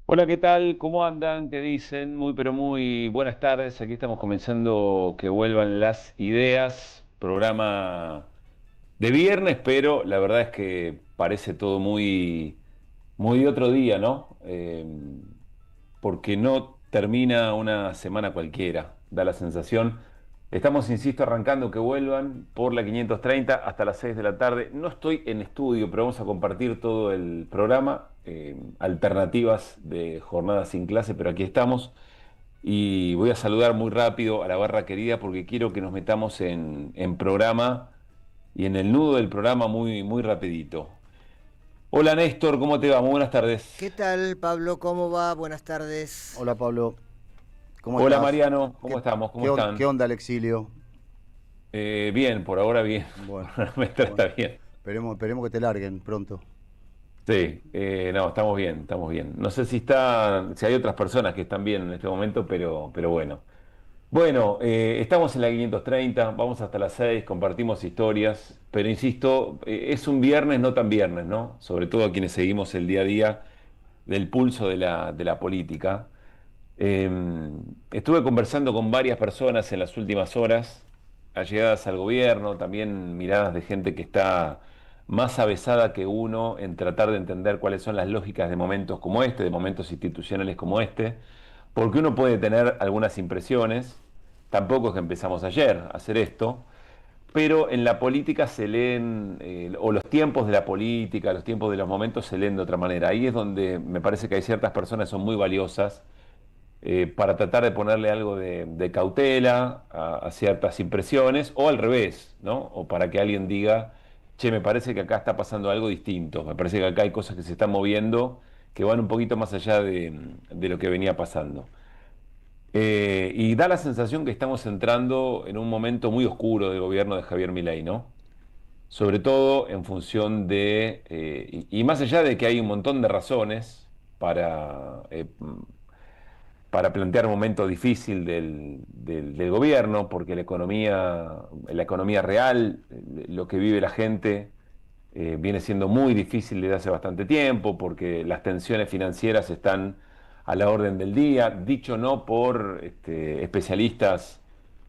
Hola, ¿qué tal? ¿Cómo andan? ¿Qué dicen? Muy, pero muy buenas tardes. Aquí estamos comenzando que vuelvan las ideas. Programa de viernes, pero la verdad es que parece todo muy de otro día, ¿no? Porque no termina una semana cualquiera, da la sensación. Estamos, insisto, arrancando que vuelvan por la 530 hasta las 6 de la tarde. No estoy en estudio, pero vamos a compartir todo el programa, alternativas de jornadas sin clase, pero aquí estamos. Y voy a saludar muy rápido a la barra querida porque quiero que nos metamos en programa y en el nudo del programa muy rapidito. Hola Néstor, ¿cómo te va? Muy buenas tardes. ¿Qué tal, Pablo? ¿Cómo va? Buenas tardes. Hola Pablo, ¿cómo Hola estás? Mariano, ¿cómo ¿Qué, estamos? ¿Cómo qué están? onda el exilio? Bien, por ahora bien. Bueno, Por ahora me bueno, trata bien. esperemos que te larguen pronto. Sí, no, estamos bien, estamos bien. No sé si hay otras personas que están bien en este momento, pero bueno. Bueno, estamos en la 530, vamos hasta las 6, compartimos historias, pero insisto, es un viernes no tan viernes, ¿no? Sobre todo a quienes seguimos el día a día del pulso de la política. Eh, Estuve conversando con varias personas en las últimas horas, allegadas al gobierno, también miradas de gente que está más avesada que uno en tratar de entender cuáles son las lógicas de momentos como este, de momentos institucionales como este, porque uno puede tener algunas impresiones, tampoco es que empezamos ayer a hacer esto, pero en la política se leen, o los tiempos de la política, los tiempos de los momentos se leen de otra manera. Ahí es donde me parece que hay ciertas personas que son muy valiosas para tratar de ponerle algo de cautela a ciertas impresiones, o al revés, ¿no? O para que alguien diga, che, me parece que acá está pasando algo distinto, me parece que acá hay cosas que se están moviendo que van un poquito más allá de lo que venía pasando. Y da la sensación que estamos entrando en un momento muy oscuro del gobierno de Javier Milei, ¿no? Sobre todo en función y más allá de que hay un montón de razones para plantear un momento difícil del gobierno, porque la economía real, lo que vive la gente, viene siendo muy difícil desde hace bastante tiempo, porque las tensiones financieras están a la orden del día, dicho no por especialistas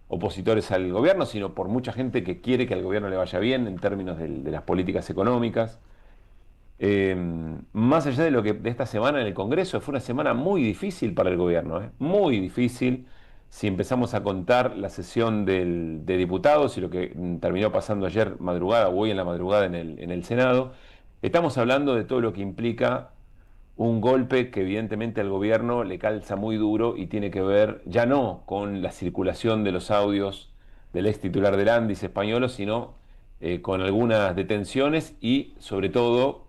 opositores al gobierno, sino por mucha gente que quiere que al gobierno le vaya bien en términos de las políticas económicas. Eh, Más allá de esta semana en el Congreso, fue una semana muy difícil para el gobierno, muy difícil. Si empezamos a contar la sesión de diputados y lo que terminó pasando ayer madrugada o hoy en la madrugada en el Senado, estamos hablando de todo lo que implica un golpe que evidentemente al gobierno le calza muy duro y tiene que ver ya no con la circulación de los audios del ex titular del Andis español, sino con algunas detenciones y sobre todo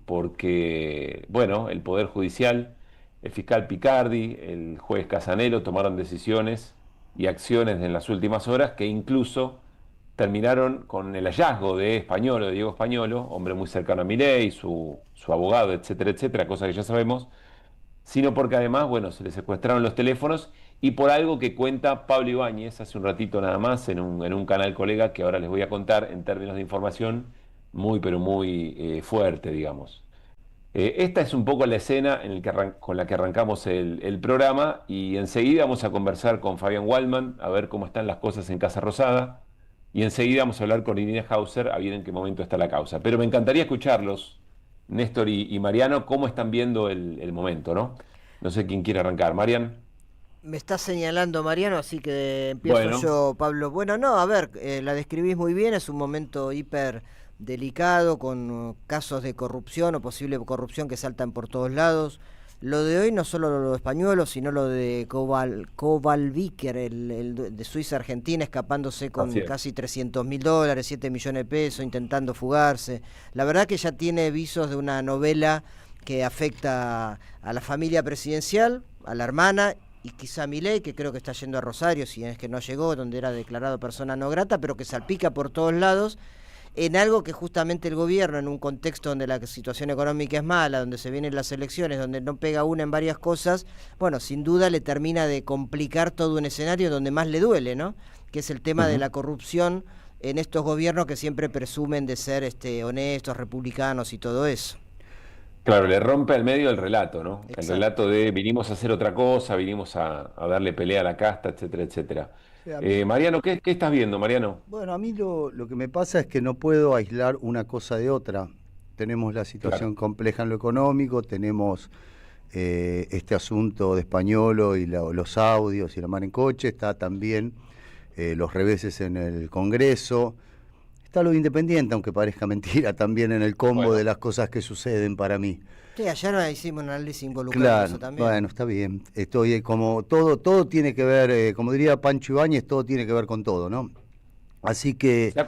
porque, bueno, el Poder Judicial, el fiscal Picardi, el juez Casanelo tomaron decisiones y acciones en las últimas horas que incluso terminaron con el hallazgo de Españolo, de Diego Españolo, hombre muy cercano a Milei, su abogado, etcétera, etcétera, cosa que ya sabemos, sino porque además, bueno, se le secuestraron los teléfonos y por algo que cuenta Pablo Ibáñez hace un ratito nada más en un canal colega que ahora les voy a contar en términos de información muy, pero muy fuerte, digamos. Esta es un poco la escena con la que arrancamos el programa y enseguida vamos a conversar con Fabián Waldman a ver cómo están las cosas en Casa Rosada y enseguida vamos a hablar con Irina Hauser a ver en qué momento está la causa. Pero me encantaría escucharlos, Néstor y Mariano, cómo están viendo el momento, ¿no? No sé quién quiere arrancar. Marian. Me está señalando Mariano, así que empiezo Bueno, yo, Pablo. Bueno, no, a ver, la describís muy bien, es un momento hiper delicado, con casos de corrupción o posible corrupción que saltan por todos lados. Lo de hoy no solo lo de Españuelo, sino lo de Kovalviker, el de Suiza Argentina, escapándose así con es. casi $300.000, 7 millones de pesos, intentando fugarse. La verdad que ya tiene visos de una novela que afecta a la familia presidencial, a la hermana y quizá a Milei, que creo que está yendo a Rosario, si es que no llegó, donde era declarado persona no grata, pero que salpica por todos lados en algo que justamente el gobierno, en un contexto donde la situación económica es mala, donde se vienen las elecciones, donde no pega una en varias cosas, bueno, sin duda le termina de complicar todo un escenario donde más le duele, ¿no? Que es el tema de Ujú. la corrupción en estos gobiernos que siempre presumen de ser honestos, republicanos y todo eso. Claro, le rompe al medio el relato, ¿no? El Exacto. relato de vinimos a hacer otra cosa, vinimos a darle pelea a la casta, etcétera, etcétera. Sí, a mí, Mariano, ¿qué estás viendo, Mariano? bueno, a mí lo que me pasa es que no puedo aislar una cosa de otra. Tenemos la Claro. situación compleja en lo económico, tenemos este asunto de Españolo y los audios y la mar en coche, está también los reveses en el Congreso, está lo de Independiente, aunque parezca mentira, también en el combo de Bueno, las cosas que suceden para mí. Sí, ayer hicimos un análisis involucrando eso Claro, también. bueno, está bien. Estoy como todo tiene que ver, como diría Pancho Ibáñez, todo tiene que ver con todo, ¿no? Así que, ¿se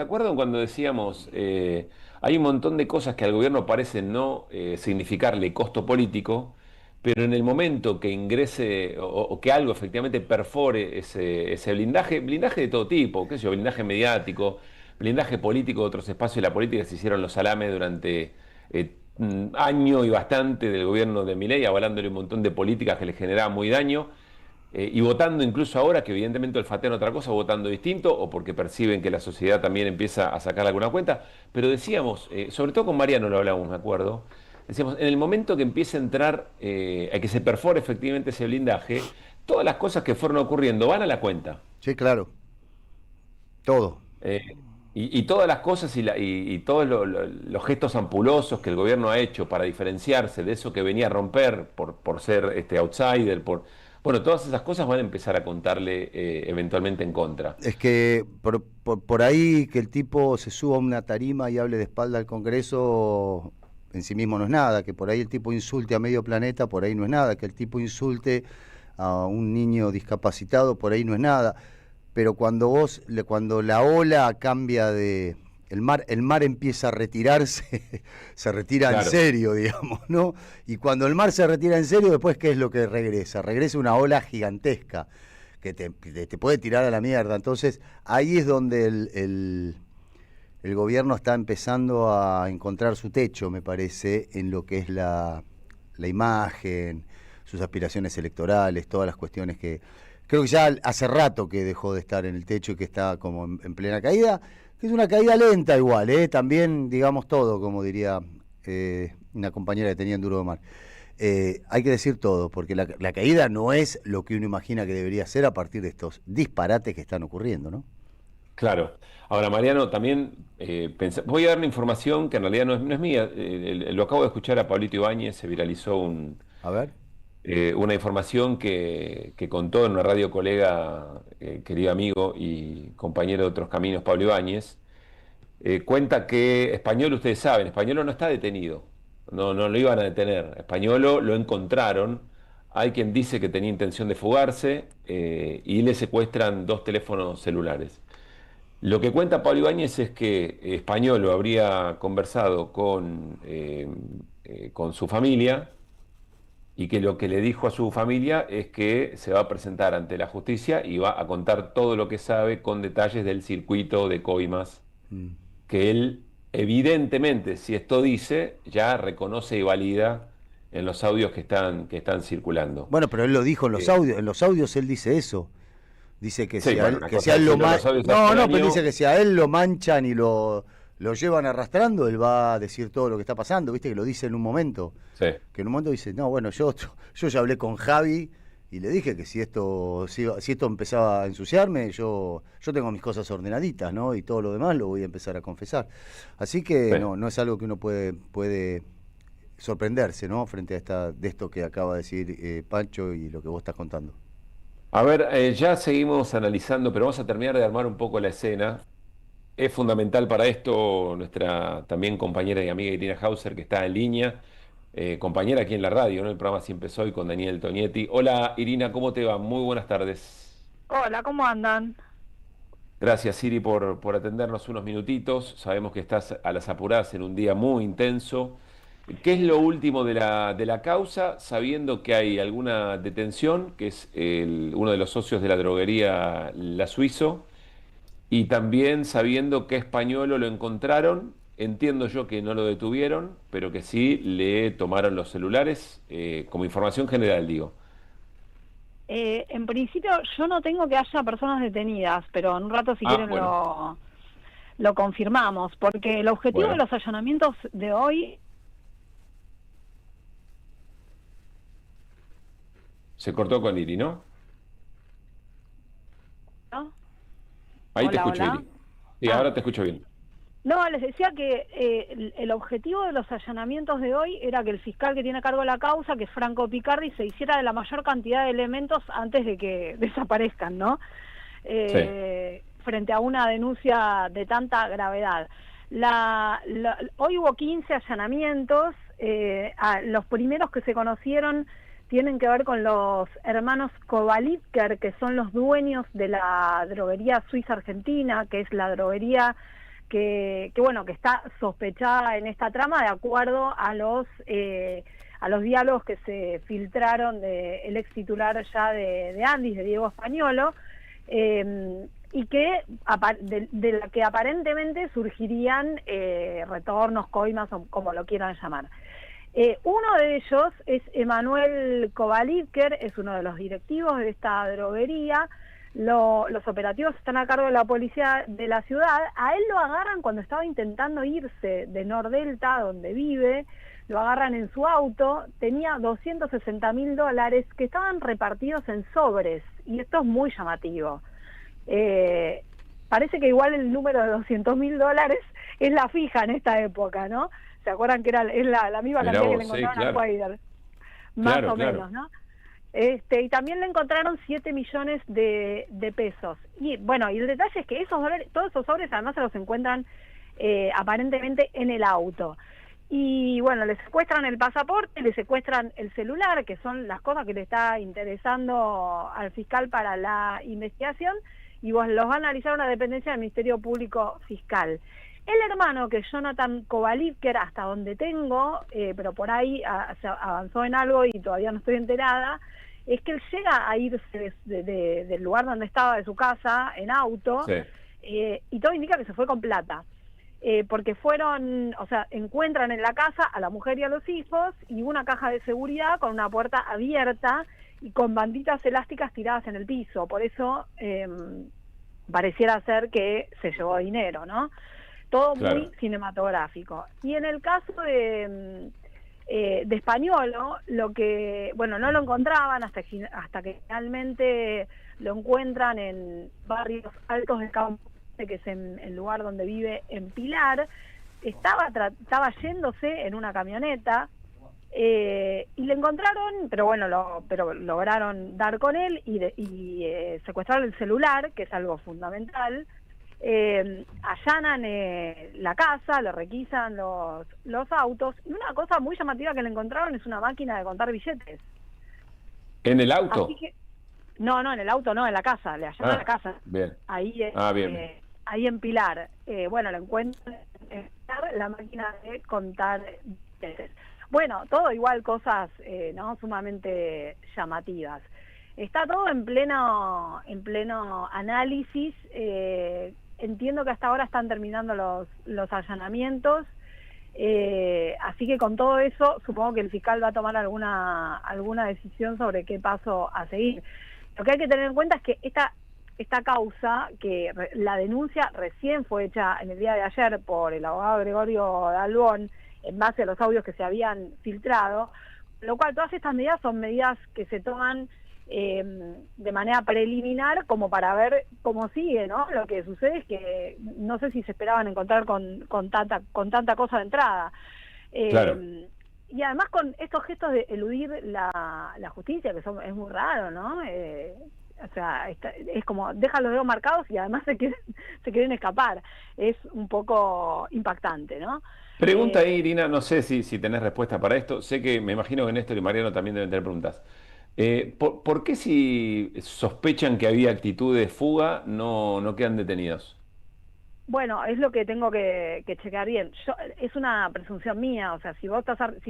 acuerdan cuando decíamos, hay un montón de cosas que al gobierno parecen no significarle costo político, pero en el momento que ingrese o que algo efectivamente perfore ese blindaje de todo tipo, qué sé yo, blindaje mediático, blindaje político de otros espacios de la política, se hicieron los salames durante año y bastante del gobierno de Milei, avalándole un montón de políticas que le generaban muy daño. Y votando incluso ahora, que evidentemente olfatean otra cosa, votando distinto, o porque perciben que la sociedad también empieza a sacar alguna cuenta. Pero decíamos, sobre todo con Mariano lo hablábamos, me acuerdo, decíamos, en el momento que empiece a entrar, a que se perfore efectivamente ese blindaje, todas las cosas que fueron ocurriendo van a la cuenta. sí, claro, todo. Eh, y todas las cosas y todos los gestos ampulosos que el gobierno ha hecho para diferenciarse de eso que venía a romper por ser outsider, bueno, todas esas cosas van a empezar a contarle eventualmente en contra. Es que por ahí que el tipo se suba a una tarima y hable de espalda al Congreso en sí mismo no es nada, que por ahí el tipo insulte a medio planeta, por ahí no es nada, que el tipo insulte a un niño discapacitado, por ahí no es nada. Pero cuando la ola cambia el mar empieza a retirarse, se retira en Claro, serio, digamos, ¿no? Y cuando el mar se retira en serio, después, ¿qué es lo que regresa? Regresa una ola gigantesca que te puede tirar a la mierda. Entonces, ahí es donde el gobierno está empezando a encontrar su techo, me parece, en lo que es la imagen, sus aspiraciones electorales, todas las cuestiones que creo que ya hace rato que dejó de estar en el techo y que está como en plena caída, que es una caída lenta igual, ¿eh? También digamos todo, como diría una compañera que tenía en Duro de Mar. Hay que decir todo, porque la caída no es lo que uno imagina que debería ser a partir de estos disparates que están ocurriendo, ¿no? claro. Ahora, Mariano, también voy a dar una información que en realidad no es mía. Lo acabo de escuchar a Pablito Ibáñez, se viralizó A ver. una información que contó en una radio colega, querido amigo y compañero de otros caminos, Pablo Ibáñez. Cuenta que Español, ustedes saben, Españolo no está detenido, no lo iban a detener. Españolo lo encontraron, hay quien dice que tenía intención de fugarse y le secuestran dos teléfonos celulares. Lo que cuenta Pablo Ibáñez es que Españolo habría conversado con su familia y que lo que le dijo a su familia es que se va a presentar ante la justicia y va a contar todo lo que sabe con detalles del circuito de coimas Mm. que él evidentemente, si esto dice, ya reconoce y valida en los audios que están circulando. Bueno, pero él lo dijo Eh, en los audios él dice eso. Dice que sí, si a bueno, él, una que si cosa a es él lo decirlo en los audios hace no, un no, pero él dice año. que si a él lo manchan y lo llevan arrastrando, él va a decir todo lo que está pasando, viste que lo dice en un momento. Sí, Que en un momento dice, no, bueno, yo ya hablé con Javi y le dije que si esto empezaba a ensuciarme, yo tengo mis cosas ordenaditas, ¿no? Y todo lo demás lo voy a empezar a confesar. Así que sí. no es algo que uno puede sorprenderse, ¿no? Frente a de esto que acaba de decir Pancho y lo que vos estás contando. A ver, ya seguimos analizando, pero vamos a terminar de armar un poco la escena. Es fundamental para esto nuestra también compañera y amiga Irina Hauser, que está en línea, compañera aquí en la radio, ¿no? El programa Así empezó hoy con Daniel Tonietti. Hola Irina, ¿cómo te va? Muy buenas tardes. Hola, ¿cómo andan? Gracias, Siri, por atendernos unos minutitos. Sabemos que estás a las apuradas en un día muy intenso. ¿Qué es lo último de la causa, sabiendo que hay alguna detención, que es uno de los socios de la droguería La Suizo, y también sabiendo que Españolo lo encontraron? Entiendo yo que no lo detuvieron, pero que sí le tomaron los celulares, como información general, digo. En principio yo no tengo que haya personas detenidas, pero en un rato si Ah, quieren bueno, lo confirmamos, porque el objetivo de bueno, los allanamientos de hoy Se cortó con Iri, ¿no? ¿No? Ahí te Hola, escucho, hola. Iri. Sí, Ah, ahora te escucho bien. no, les decía que el objetivo de los allanamientos de hoy era que el fiscal que tiene a cargo la causa, que es Franco Picardi, se hiciera de la mayor cantidad de elementos antes de que desaparezcan, ¿no? Sí. Frente a una denuncia de tanta gravedad. Hoy hubo 15 allanamientos, los primeros que se conocieron tienen que ver con los hermanos Kovalivker, que son los dueños de la droguería Suiza Argentina, que es la droguería bueno, que está sospechada en esta trama de acuerdo a los diálogos que se filtraron del ex titular ya de Andis, de Diego Españolo, y que de la que aparentemente surgirían retornos, coimas o como lo quieran llamar. Uno de ellos es Emanuel Kovalivker, es uno de los directivos de esta droguería. Los operativos están a cargo de la policía de la ciudad. A él lo agarran cuando estaba intentando irse de Nordelta, donde vive. Lo agarran en su auto. Tenía $260.000 que estaban repartidos en sobres, y esto es muy llamativo. Parece que igual el número de $200.000 es la fija en esta época, ¿no? ¿Se acuerdan que es la misma Mirá cantidad que vos, le sí, encontraron a claro. Cuadra? Más Claro, o claro. menos, ¿no? Y también le encontraron 7 millones de pesos. Y bueno, y el detalle es que todos esos sobres además se los encuentran aparentemente en el auto. Y bueno, le secuestran el pasaporte, le secuestran el celular, que son las cosas que le está interesando al fiscal para la investigación, y los va a analizar una dependencia del Ministerio Público Fiscal. El hermano, que es Jonathan Kovalivker, hasta donde tengo, pero por ahí se avanzó en algo y todavía no estoy enterada, es que él llega a irse del lugar donde estaba, de su casa, en auto, Sí. y todo indica que se fue con plata. Porque encuentran en la casa a la mujer y a los hijos y una caja de seguridad con una puerta abierta y con banditas elásticas tiradas en el piso. Por eso pareciera ser que se llevó dinero, ¿no? Todo muy Claro. cinematográfico. Y en el caso de Españolo, no lo encontraban hasta que finalmente lo encuentran en Barrios Altos de Campo, que es el lugar donde vive en Pilar. Estaba yéndose en una camioneta, y le encontraron, pero bueno, pero lograron dar con él y secuestraron el celular, que es algo fundamental. Allanan la casa, le requisan los autos, y una cosa muy llamativa que le encontraron es una máquina de contar billetes. ¿En el Así auto? que, no, en el auto no, en la casa, le allanan la casa. Bien. Ahí, Bien. ahí en Pilar. Bueno, lo encuentran en Pilar, la máquina de contar billetes. Bueno, todo igual cosas no sumamente llamativas. Está todo en pleno análisis. Entiendo que hasta ahora están terminando los allanamientos, así que con todo eso supongo que el fiscal va a tomar alguna decisión sobre qué paso a seguir. Lo que hay que tener en cuenta es que esta causa, que la denuncia recién fue hecha en el día de ayer por el abogado Gregorio Dalbón en base a los audios que se habían filtrado, lo cual todas estas medidas son medidas que se toman de manera preliminar, como para ver cómo sigue, ¿no? Lo que sucede es que no sé si se esperaban encontrar con tanta cosa de entrada. Claro. Y además con estos gestos de eludir la justicia, que es muy raro, ¿no? O sea, es como dejan los dedos marcados y además se quieren escapar. Es un poco impactante, ¿no? Pregunta ahí, Irina, no sé si tenés respuesta para esto. Sé que me imagino que Néstor y Mariano también deben tener preguntas. ¿Por qué si sospechan que había actitud de fuga no quedan detenidos? Bueno, es lo que tengo que chequear bien. Es una presunción mía, o sea, si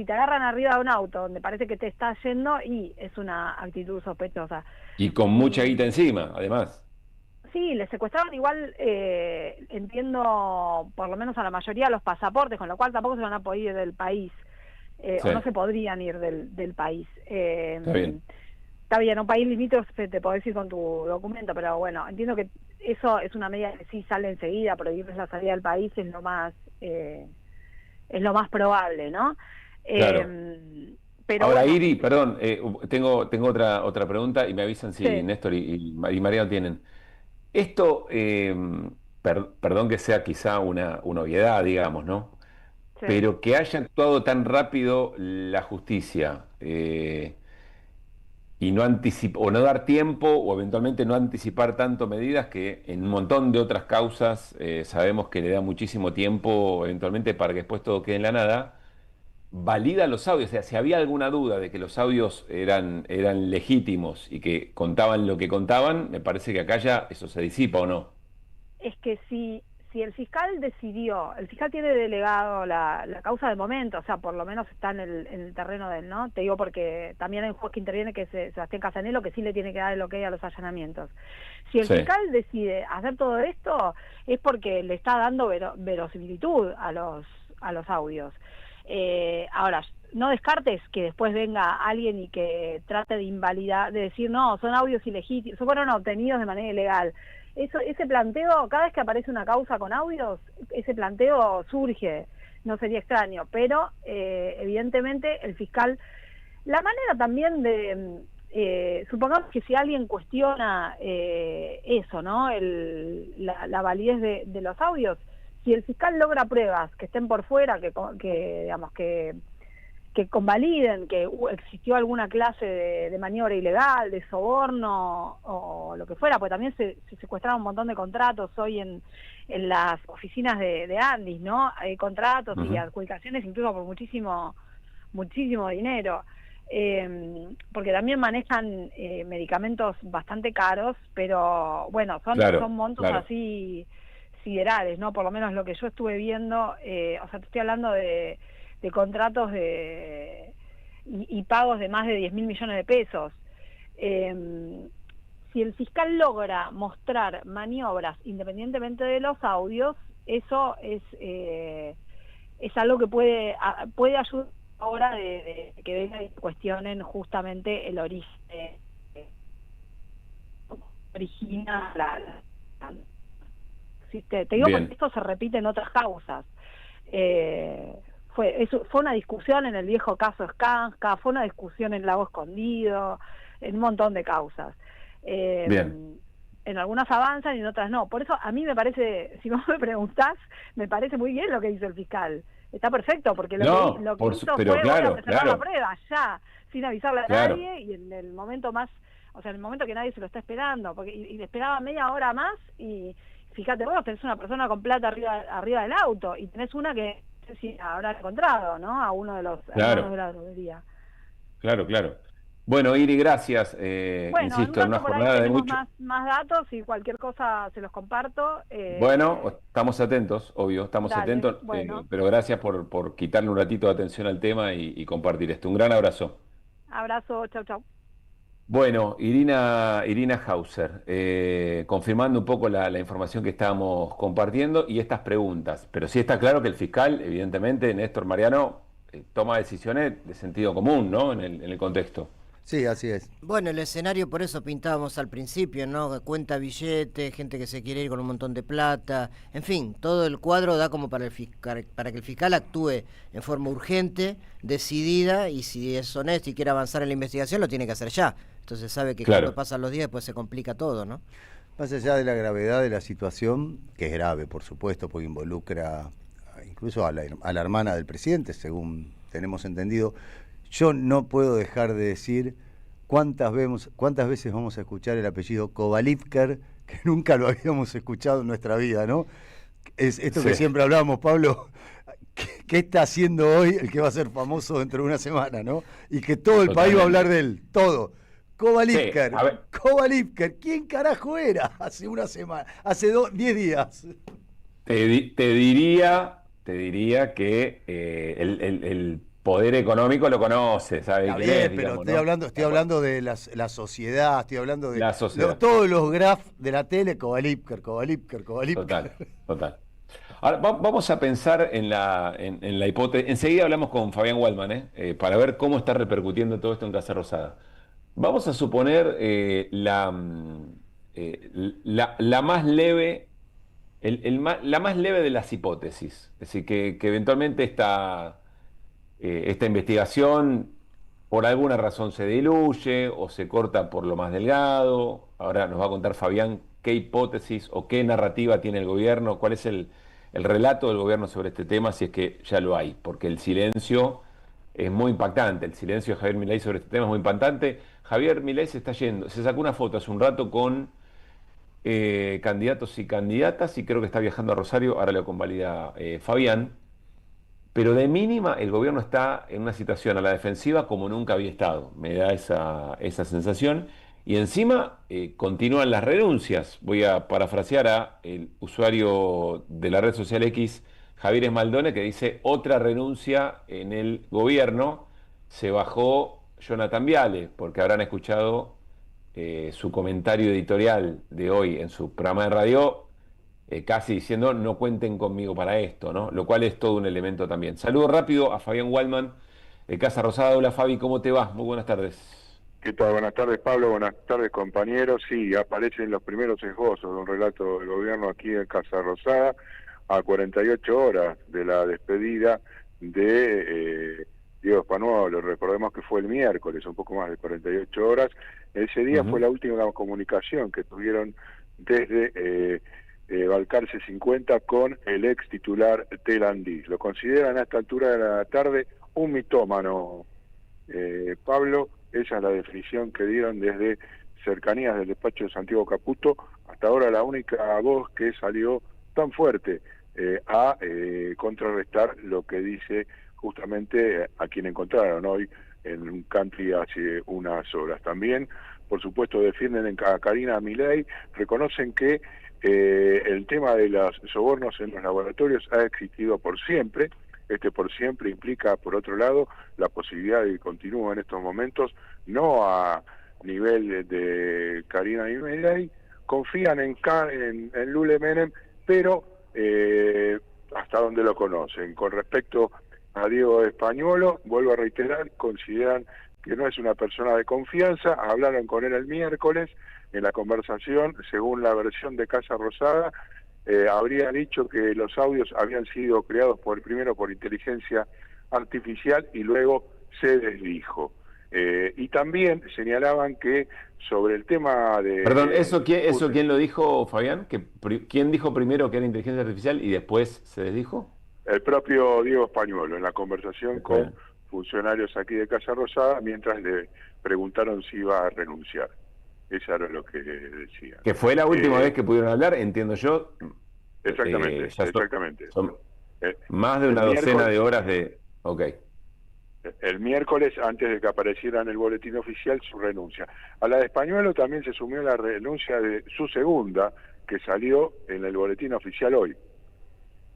te agarran arriba de un auto donde parece que te está yendo, y es una actitud sospechosa. Y con mucha guita encima, además. Sí, les secuestraron igual, entiendo, por lo menos a la mayoría, los pasaportes, con lo cual tampoco se van a poder ir del país, Sí, o no se podrían ir del país. está bien. Está bien, un país limítrofe te podés ir con tu documento, pero bueno, entiendo que eso es una medida que sí sale enseguida. Prohibirles la salida del país es lo más probable, ¿no? Claro. Pero Ahora, bueno, Iri, perdón, tengo otra pregunta y me avisan si sí, Néstor y Mariano tienen. Esto, perdón que sea quizá una obviedad, digamos, ¿no? sí. Pero que haya actuado tan rápido la justicia y no anticipar, o no dar tiempo, o eventualmente no anticipar tanto medidas que en un montón de otras causas sabemos que le da muchísimo tiempo eventualmente para que después todo quede en la nada, valida los audios. O sea, si había alguna duda de que los audios eran legítimos y que contaban lo que contaban, me parece que acá ya eso se disipa o no. Es que si el fiscal decidió, el fiscal tiene delegado la causa del momento, o sea, por lo menos está en el terreno de él, ¿no? Te digo porque también hay un juez que interviene, que es Sebastián Casanelo, que sí le tiene que dar el ok a los allanamientos. Si el Sí. fiscal decide hacer todo esto, es porque le está dando verosimilitud a los audios. Ahora, no descartes que después venga alguien y que trate de invalidar, de decir, no, son audios ilegítimos, fueron obtenidos de manera ilegal. Ese planteo, cada vez que aparece una causa con audios, ese planteo surge, no sería extraño, pero evidentemente el fiscal, la manera también de, supongamos que si alguien cuestiona eso, ¿no? La validez de los audios, si el fiscal logra pruebas que estén por fuera, digamos que convaliden que existió alguna clase de maniobra ilegal, de soborno o lo que fuera, pues también se secuestraron un montón de contratos hoy en las oficinas de Andis, ¿no? Hay contratos y Ujú. adjudicaciones incluso por muchísimo dinero. Porque también manejan medicamentos bastante caros, pero bueno, son Claro, montos claro. así siderales, ¿no? Por lo menos lo que yo estuve viendo, o sea, te estoy hablando de contratos y pagos de más de 10.000 millones de pesos. Si el fiscal logra mostrar maniobras independientemente de los audios, eso es algo que puede ayudar ahora de que vengan y cuestionen justamente el origen, origina sí, te digo porque Bien, esto se repite en otras causas. Fue una discusión en el viejo caso Skanska, fue una discusión en Lago Escondido, en un montón de causas. bien. En algunas avanzan y en otras no. Por eso a mí me parece, si vos me preguntás, me parece muy bien lo que hizo el fiscal. Está perfecto, porque No, lo que hizo pero fue voy a claro, preservar la claro, prueba, ya, sin avisarle a claro, nadie, y en el momento más, o sea, en el momento que nadie se lo está esperando, porque y le esperaba media hora más, y fíjate vos, tenés una persona con plata arriba del auto, y tenés una que no sé si habrá encontrado, ¿no? A uno de los hermanos claro, de la droguería. claro, claro. Bueno, Iri, gracias. Bueno, en un Insisto, en una rato por ahí jornada de tenemos mucho. más datos y cualquier cosa se los comparto. Bueno, estamos atentos, obvio, estamos Dale, atentos, bueno, pero gracias por quitarle un ratito de atención al tema y compartir esto. Un gran abrazo. abrazo, chau, chau. Bueno, Irina Hauser, confirmando un poco la información que estábamos compartiendo y estas preguntas. Pero sí está claro que el fiscal, evidentemente, Néstor Mariano, toma decisiones de sentido común, ¿no? En el contexto. Sí, así es. Bueno, el escenario por eso pintábamos al principio, ¿no? Cuenta billetes, gente que se quiere ir con un montón de plata, en fin, todo el cuadro da como para para que el fiscal actúe en forma urgente, decidida, y si es honesto y quiere avanzar en la investigación, lo tiene que hacer ya. Entonces sabe que cuando Claro, pasan los días, pues se complica todo, ¿no? Más allá de la gravedad de la situación, que es grave, por supuesto, porque involucra incluso a la hermana del presidente, según tenemos entendido, yo no puedo dejar de decir cuántas veces vamos a escuchar el apellido Kovalivker, que nunca lo habíamos escuchado en nuestra vida, ¿no? Es esto sí, que siempre hablábamos, Pablo, ¿qué está haciendo hoy el que va a ser famoso dentro de una semana, ¿no? Y que todo el país va a totalmente. hablar de él, todo. Sí, a ver, Kovalivker, ¿quién carajo era hace una semana, hace 10 días? te diría que el poder económico lo conoce, sabe Está quién es, bien, pero digamos, ¿no? estoy hablando de la sociedad, estoy hablando de La sociedad. todos los grafs de la tele, Kovalivker, Kovalivker, Total, Kovalivker. total. Ahora, vamos a pensar en la hipótesis. Enseguida hablamos con Fabián Waldman, para ver cómo está repercutiendo todo esto en Casa Rosada. Vamos a suponer la más leve, la más leve de las hipótesis. Es decir, que eventualmente esta investigación por alguna razón se diluye o se corta por lo más delgado. Ahora nos va a contar Fabián qué hipótesis o qué narrativa tiene el gobierno, cuál es el relato del gobierno sobre este tema, si es que ya lo hay, porque el silencio es muy impactante, el silencio de Javier Milei sobre este tema es muy impactante. Javier Milei se está yendo, se sacó una foto hace un rato con candidatos y candidatas y creo que está viajando a Rosario, ahora lo convalida Fabián. Pero de mínima el gobierno está en una situación a la defensiva como nunca había estado. Me da esa sensación. Y encima continúan las renuncias. Voy a parafrasear a el usuario de la red social X, Javier Esmaldone, que dice otra renuncia en el gobierno. Se bajó Jonathan Viale, porque habrán escuchado su comentario editorial de hoy en su programa de radio casi diciendo no cuenten conmigo para esto, ¿no? Lo cual es todo un elemento también. Saludo rápido a Fabián Waldman de Casa Rosada. Hola Fabi, ¿cómo te va? Muy buenas tardes. ¿Qué tal? Buenas tardes, Pablo. Buenas tardes, compañeros. Sí, aparecen los primeros esbozos de un relato del gobierno aquí en Casa Rosada a 48 horas de la despedida de Diego Spanuolo. Recordemos que fue el miércoles, un poco más de 48 horas. Ese día fue la última comunicación que tuvieron desde Balcarce 50 con el ex titular Telandís. Lo consideran a esta altura de la tarde un mitómano, Pablo. Esa es la definición que dieron desde cercanías del despacho de Santiago Caputo, hasta ahora la única voz que salió tan fuerte a contrarrestar lo que dice justamente a quien encontraron hoy en un country hace unas horas. También, por supuesto, defienden a Karina Milei, reconocen que el tema de los sobornos en los laboratorios ha existido por siempre. Este por siempre implica, por otro lado, la posibilidad de que continúe en estos momentos, no a nivel de Karina Milei, confían en Lule Menem, pero hasta donde lo conocen. Con respecto a Diego Spanuolo, vuelvo a reiterar, consideran que no es una persona de confianza. Hablaron con él el miércoles en la conversación, según la versión de Casa Rosada, habría dicho que los audios habían sido creados primero por inteligencia artificial y luego se desdijo. Y también señalaban que sobre el tema de... Perdón, ¿eso quién lo dijo, Fabián? ¿Quién dijo primero que era inteligencia artificial y después se desdijo? El propio Diego Spanuolo, en la conversación con funcionarios aquí de Casa Rosada, mientras le preguntaron si iba a renunciar. Eso era lo que decía. Que fue la última vez que pudieron hablar, entiendo yo. Exactamente, exactamente. Son más de una docena de horas de... Ok. El miércoles, antes de que apareciera en el boletín oficial, su renuncia. A la de Spanuolo también se sumió la renuncia de su segunda, que salió en el boletín oficial hoy,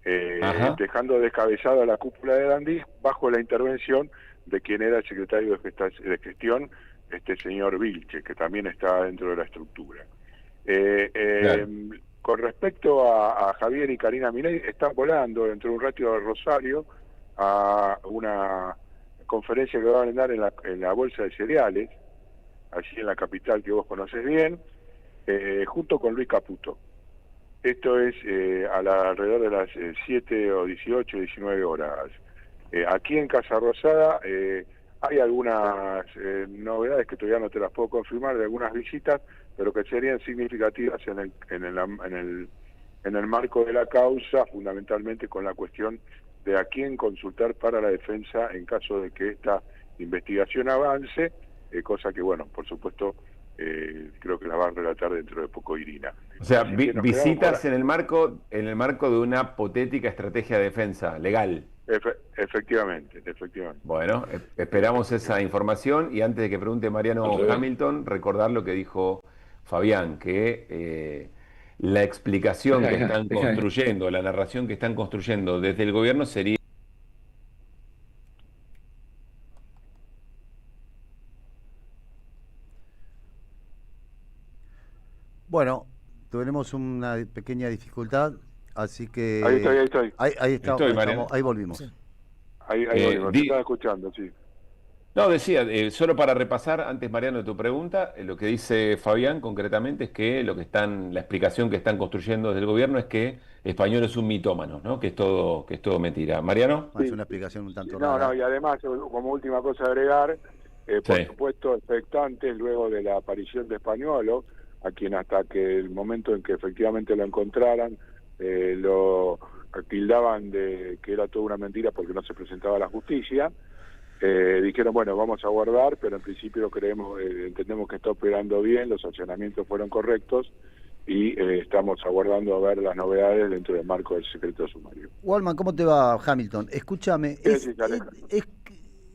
dejando descabezado a la cúpula de Dandís bajo la intervención de quien era el secretario de gestión, este señor Vilche, que también está dentro de la estructura. Claro. Con respecto a Javier y Karina Milei, están volando dentro de un ratio de Rosario a una conferencia que van a dar en la Bolsa de Cereales, allí en la capital que vos conocés bien, junto con Luis Caputo. Esto es alrededor de las 7 o 18, 19 horas. Aquí en Casa Rosada hay algunas novedades que todavía no te las puedo confirmar, de algunas visitas, pero que serían significativas en el marco de la causa, fundamentalmente con la cuestión de a quién consultar para la defensa en caso de que esta investigación avance, cosa que, bueno, por supuesto, creo que la va a relatar dentro de poco Irina. O sea, visitas en el marco de una hipotética estrategia de defensa legal. Efectivamente. Bueno, esperamos esa información y antes de que pregunte Mariano Hamilton, recordar lo que dijo Fabián, que la explicación que están construyendo, la narración que están construyendo desde el gobierno sería... Bueno, tenemos una pequeña dificultad, así que... Ahí estoy. Ahí volvimos. Sí. Ahí volvimos, te estaba escuchando, sí. No, decía, solo para repasar, antes Mariano de tu pregunta, lo que dice Fabián concretamente es que la explicación que están construyendo desde el gobierno es que Spanuolo es un mitómano, ¿no? Que es todo mentira. Mariano. Es una explicación un tanto rara. No, y además, como última cosa a agregar, por Sí. supuesto expectantes luego de la aparición de Españolo, a quien hasta que el momento en que efectivamente lo encontraran, lo tildaban de que era toda una mentira porque no se presentaba a la justicia. Dijeron, bueno, vamos a guardar, pero en principio entendemos que está operando bien, los allanamientos fueron correctos y estamos aguardando a ver las novedades dentro del marco del secreto sumario. Walman, ¿cómo te va, Hamilton? Escúchame, Sí, Alejandro.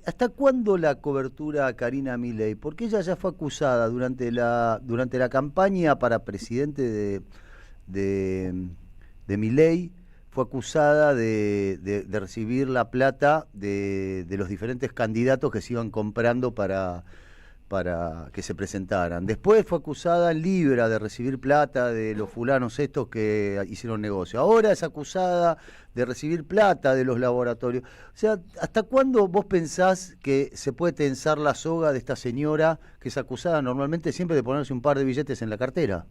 ¿hasta cuándo la cobertura a Karina Milei? Porque ella ya fue acusada durante la campaña para presidente de Milei, fue acusada de recibir la plata de los diferentes candidatos que se iban comprando para que se presentaran. Después fue acusada en Libra de recibir plata de los fulanos estos que hicieron negocio. Ahora es acusada de recibir plata de los laboratorios. O sea, ¿hasta cuándo vos pensás que se puede tensar la soga de esta señora que es acusada normalmente siempre de ponerse un par de billetes en la cartera?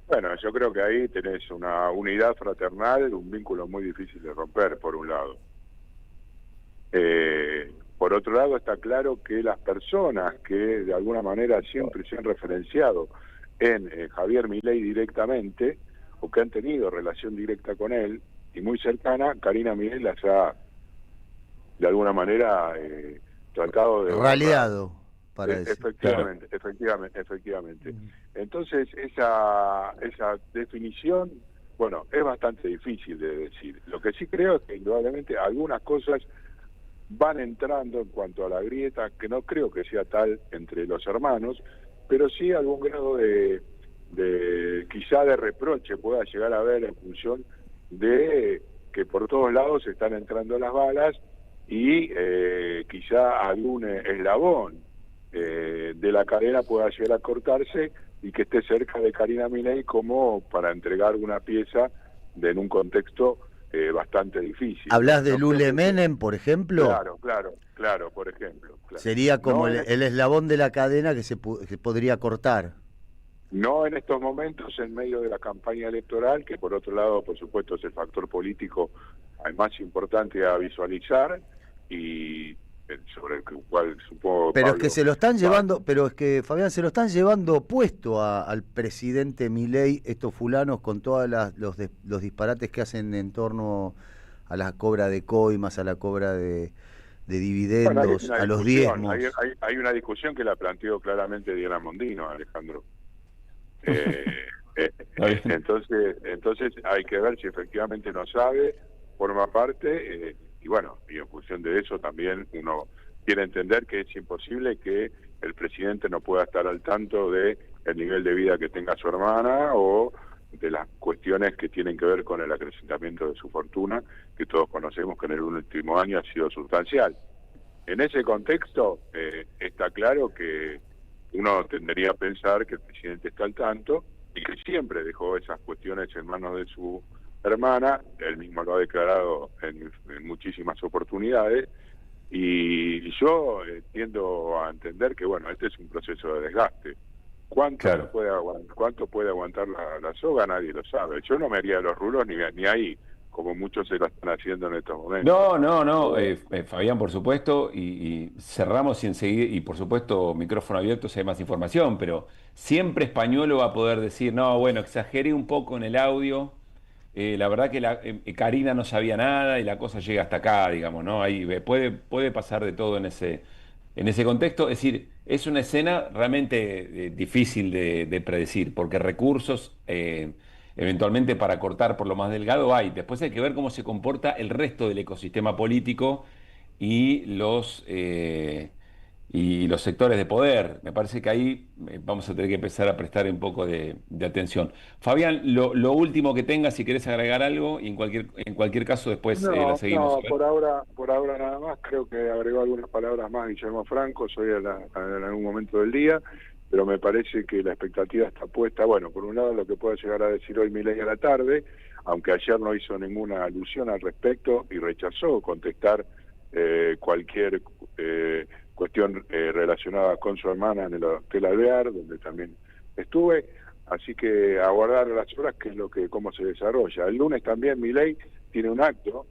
Bueno, yo creo que ahí tenés una unidad fraternal, un vínculo muy difícil de romper, por un lado. Por otro lado, está claro que las personas que de alguna manera siempre se han referenciado en Javier Milei directamente, o que han tenido relación directa con él, y muy cercana, Karina Milei las ha, de alguna manera, tratado de... Raleado, para decir. Efectivamente, efectivamente. Entonces, esa definición, bueno, es bastante difícil de decir. Lo que sí creo es que indudablemente algunas cosas van entrando en cuanto a la grieta, que no creo que sea tal entre los hermanos, pero sí algún grado de quizá de reproche pueda llegar a haber en función de que por todos lados están entrando las balas y quizá algún eslabón de la cadena pueda llegar a cortarse y que esté cerca de Karina Milei como para entregar una pieza en un contexto bastante difícil. ¿Hablas de No Lule creo que- Menem, por ejemplo? Claro, por ejemplo. Claro. Sería como No el eslabón de la cadena que se podría cortar. No en estos momentos, en medio de la campaña electoral, que por otro lado, por supuesto, es el factor político más importante a visualizar y sobre el cual supongo... Pero Pablo es que se lo están va- llevando, pero es que, Fabián, se lo están llevando puesto al presidente Milei, estos fulanos, con todos los disparates que hacen en torno a la cobra de coimas, a la cobra de Bueno, hay dividendos, una a los discusión, diezmos. hay una discusión que la planteó claramente Diana Mondino, Alejandro. bien. Entonces hay que ver si efectivamente no sabe, forma parte, y bueno, y en función de eso también uno quiere entender que es imposible que el presidente no pueda estar al tanto de el nivel de vida que tenga su hermana o de las cuestiones que tienen que ver con el acrecentamiento de su fortuna, que todos conocemos que en el último año ha sido sustancial. En ese contexto, está claro que uno tendería a pensar que el presidente está al tanto y que siempre dejó esas cuestiones en manos de su hermana, él mismo lo ha declarado en muchísimas oportunidades, y yo tiendo a entender que, bueno, este es un proceso de desgaste. Claro. ¿Cuánto puede aguantar la soga? Nadie lo sabe. Yo no me haría los rulos ni ahí, como muchos se lo están haciendo en estos momentos. No, Fabián, por supuesto, y cerramos y enseguida, y por supuesto, micrófono abierto si hay más información, pero siempre Españolo va a poder decir, no, bueno, exageré un poco en el audio, la verdad que Karina no sabía nada y la cosa llega hasta acá, digamos, ¿no? Ahí puede pasar de todo en ese contexto, es decir, es una escena realmente difícil de predecir, porque recursos... eventualmente para cortar por lo más delgado hay. Después hay que ver cómo se comporta el resto del ecosistema político y los sectores de poder. Me parece que ahí vamos a tener que empezar a prestar un poco de atención. Fabián, lo último que tengas, si querés agregar algo, y en cualquier caso después la seguimos. por ahora nada más. Creo que agregó algunas palabras más Guillermo Franco, soy en algún momento del día, pero me parece que la expectativa está puesta, bueno, por un lado lo que pueda llegar a decir hoy Milei a la tarde, aunque ayer no hizo ninguna alusión al respecto y rechazó contestar cualquier cuestión relacionada con su hermana en el Hotel Alvear, donde también estuve, así que aguardar las horas que es cómo se desarrolla. El lunes también Milei tiene un acto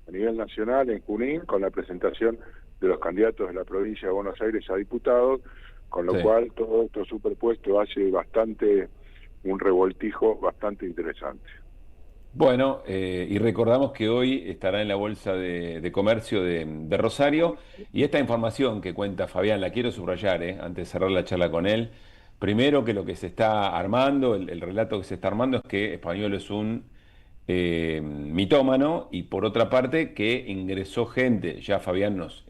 a nivel nacional en Junín con la presentación de los candidatos de la provincia de Buenos Aires a diputados, con lo Sí. cual todo esto superpuesto hace un revoltijo bastante interesante. Bueno, y recordamos que hoy estará en la Bolsa de Comercio de Rosario, y esta información que cuenta Fabián la quiero subrayar, antes de cerrar la charla con él. Primero, que lo que se está armando, el relato que se está armando es que Español es un mitómano, y por otra parte que ingresó gente, ya Fabián nos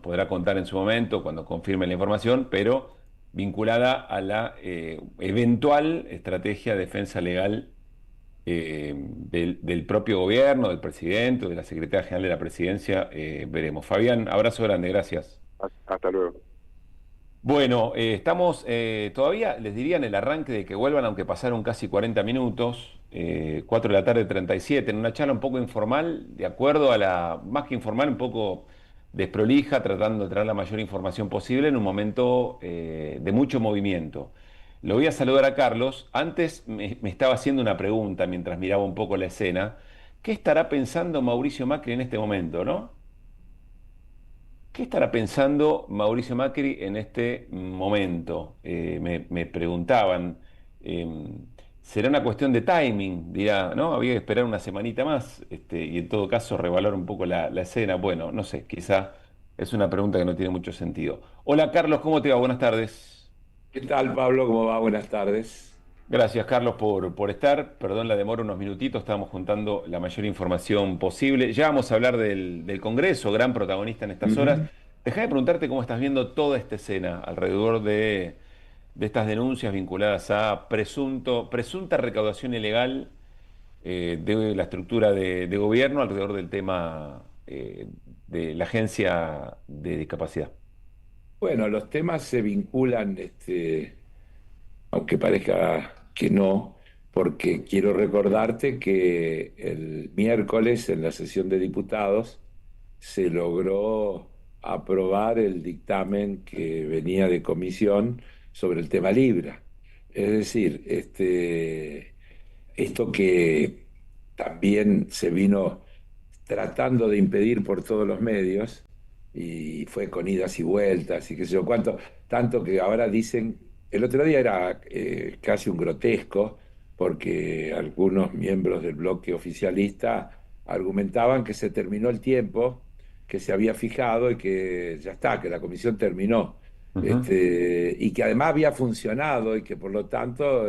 podrá contar en su momento cuando confirme la información, pero vinculada a la eventual estrategia de defensa legal del propio gobierno, del presidente, de la secretaria general de la presidencia. Veremos. Fabián, abrazo grande, gracias. Hasta luego. Bueno, estamos todavía, les diría, en el arranque de que vuelvan, aunque pasaron casi 40 minutos, 4 de la tarde 37, en una charla un poco informal, de acuerdo a más que informal, un poco desprolija, tratando de traer la mayor información posible en un momento de mucho movimiento. Lo voy a saludar a Carlos. Antes me estaba haciendo una pregunta mientras miraba un poco la escena. ¿Qué estará pensando Mauricio Macri en este momento, no? ¿Qué estará pensando Mauricio Macri en este momento? Me preguntaban. eh, ¿Será una cuestión de timing? Dirá, ¿no? Había que esperar una semanita más, y en todo caso revaluar un poco la escena. Bueno, no sé, quizá es una pregunta que no tiene mucho sentido. Hola Carlos, ¿cómo te va? Buenas tardes. ¿Qué tal, Pablo? ¿Cómo va? Buenas tardes. Gracias, Carlos, por estar. Perdón la demora, unos minutitos, estábamos juntando la mayor información posible. Ya vamos a hablar del Congreso, gran protagonista en estas horas. Ujú. Déjame preguntarte cómo estás viendo toda esta escena alrededor de estas denuncias vinculadas a presunta recaudación ilegal de la estructura de gobierno alrededor del tema de la Agencia de Discapacidad. Bueno, los temas se vinculan, aunque parezca que no, porque quiero recordarte que el miércoles en la sesión de diputados se logró aprobar el dictamen que venía de comisión sobre el tema Libra. Es decir, esto que también se vino tratando de impedir por todos los medios, y fue con idas y vueltas y qué sé yo cuánto, tanto que ahora dicen, el otro día era casi un grotesco, porque algunos miembros del bloque oficialista argumentaban que se terminó el tiempo que se había fijado y que ya está, que la comisión terminó. Ujú. Y que además había funcionado y que por lo tanto,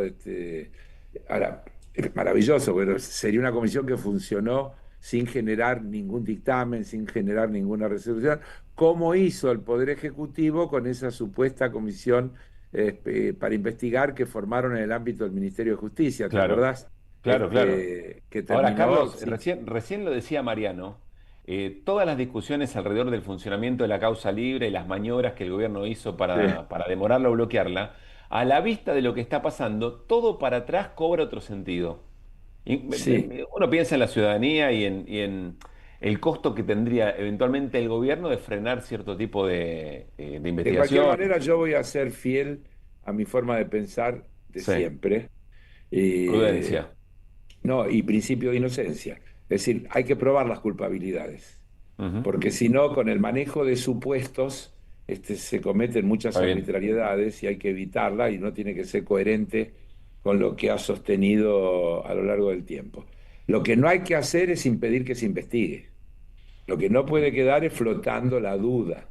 ahora, es maravilloso, pero sería una comisión que funcionó sin generar ningún dictamen, sin generar ninguna resolución, como hizo el Poder Ejecutivo con esa supuesta comisión para investigar que formaron en el ámbito del Ministerio de Justicia, ¿te Claro, acordás? claro, claro. Que Ahora, terminó Carlos, sin... recién lo decía Mariano, todas las discusiones alrededor del funcionamiento de la causa libre y las maniobras que el gobierno hizo Sí, para demorarla o bloquearla, a la vista de lo que está pasando, todo para atrás cobra otro sentido. sí. Uno piensa en la ciudadanía y en el costo que tendría eventualmente el gobierno de frenar cierto tipo de De cualquier investigación. manera, yo voy a ser fiel a mi forma de pensar de Sí, siempre. Eh, prudencia. no, y principio de inocencia. Es decir, hay que probar las culpabilidades, Ujú. porque si no, con el manejo de supuestos, se cometen muchas Está bien, arbitrariedades y hay que evitarla y no tiene que ser coherente con lo que ha sostenido a lo largo del tiempo. Lo que no hay que hacer es impedir que se investigue. Lo que no puede quedar es flotando la duda,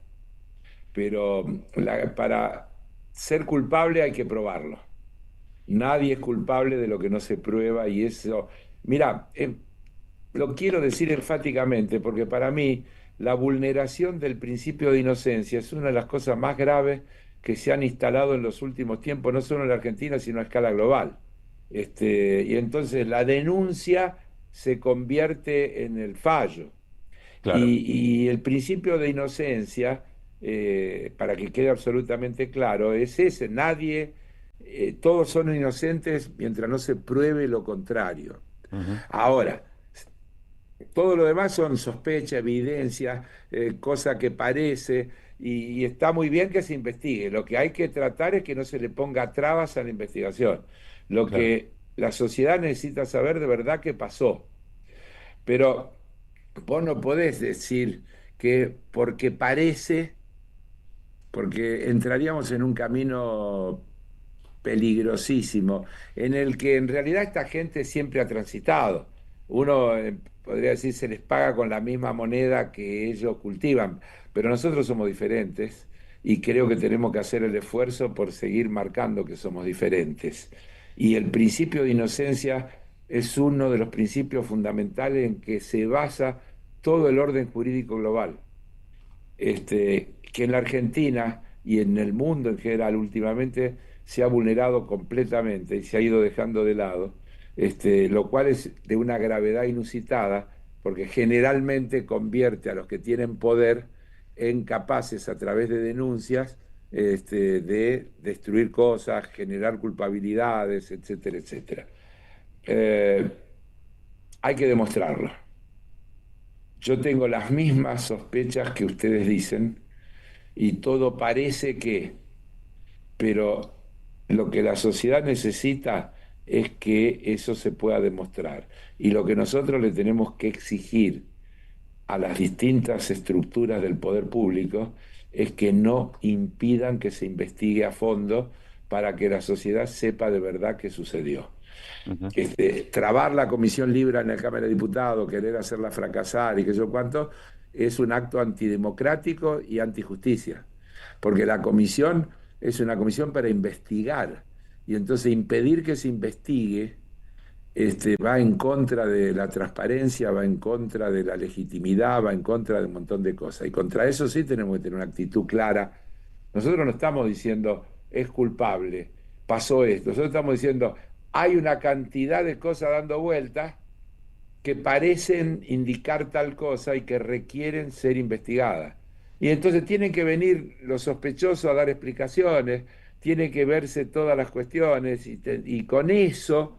pero para ser culpable hay que probarlo. Nadie es culpable de lo que no se prueba y eso, mira, lo quiero decir enfáticamente porque para mí la vulneración del principio de inocencia es una de las cosas más graves que se han instalado en los últimos tiempos, no solo en la Argentina, sino a escala global. Y entonces la denuncia se convierte en el fallo. claro. Y el principio de inocencia, para que quede absolutamente claro, es ese. Todos son inocentes mientras no se pruebe lo contrario. Ujú. Ahora, todo lo demás son sospecha, evidencia, cosa que parece, y está muy bien que se investigue. Lo que hay que tratar es que no se le ponga trabas a la investigación. Lo Claro. que la sociedad necesita saber de verdad qué pasó. Pero vos no podés decir que porque entraríamos en un camino peligrosísimo, en el que en realidad esta gente siempre ha transitado. Uno podría decir se les paga con la misma moneda que ellos cultivan, pero nosotros somos diferentes y creo que tenemos que hacer el esfuerzo por seguir marcando que somos diferentes. Y el principio de inocencia es uno de los principios fundamentales en que se basa todo el orden jurídico global, que en la Argentina y en el mundo en general últimamente se ha vulnerado completamente y se ha ido dejando de lado, lo cual es de una gravedad inusitada, porque generalmente convierte a los que tienen poder en capaces a través de denuncias de destruir cosas, generar culpabilidades, etcétera, etcétera. Eh, Hay que demostrarlo. Yo tengo las mismas sospechas que ustedes dicen y todo parece que, pero lo que la sociedad necesita es que eso se pueda demostrar. Y lo que nosotros le tenemos que exigir a las distintas estructuras del poder público es que no impidan que se investigue a fondo para que la sociedad sepa de verdad qué sucedió. Ujú. Trabar la comisión Libra en la Cámara de Diputados, querer hacerla fracasar y qué sé yo cuánto, es un acto antidemocrático y antijusticia, porque la comisión es una comisión para investigar, y entonces impedir que se investigue va en contra de la transparencia, va en contra de la legitimidad, va en contra de un montón de cosas. Y contra eso sí tenemos que tener una actitud clara. Nosotros no estamos diciendo es culpable, pasó esto. Nosotros estamos diciendo hay una cantidad de cosas dando vueltas que parecen indicar tal cosa y que requieren ser investigadas. Y entonces tienen que venir los sospechosos a dar explicaciones, tienen que verse todas las cuestiones y con eso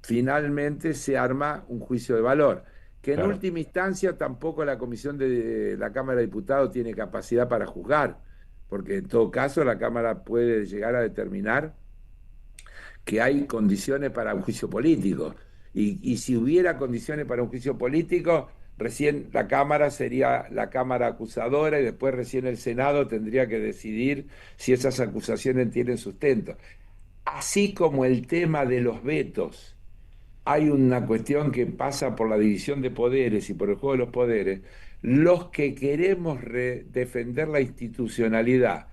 finalmente se arma un juicio de valor, que en Claro. última instancia tampoco la comisión de la Cámara de Diputados tiene capacidad para juzgar, porque en todo caso la Cámara puede llegar a determinar que hay condiciones para un juicio político. Y si hubiera condiciones para un juicio político, recién la Cámara sería la Cámara acusadora y después recién el Senado tendría que decidir si esas acusaciones tienen sustento. Así como el tema de los vetos, hay una cuestión que pasa por la división de poderes y por el juego de los poderes. Los que queremos defender la institucionalidad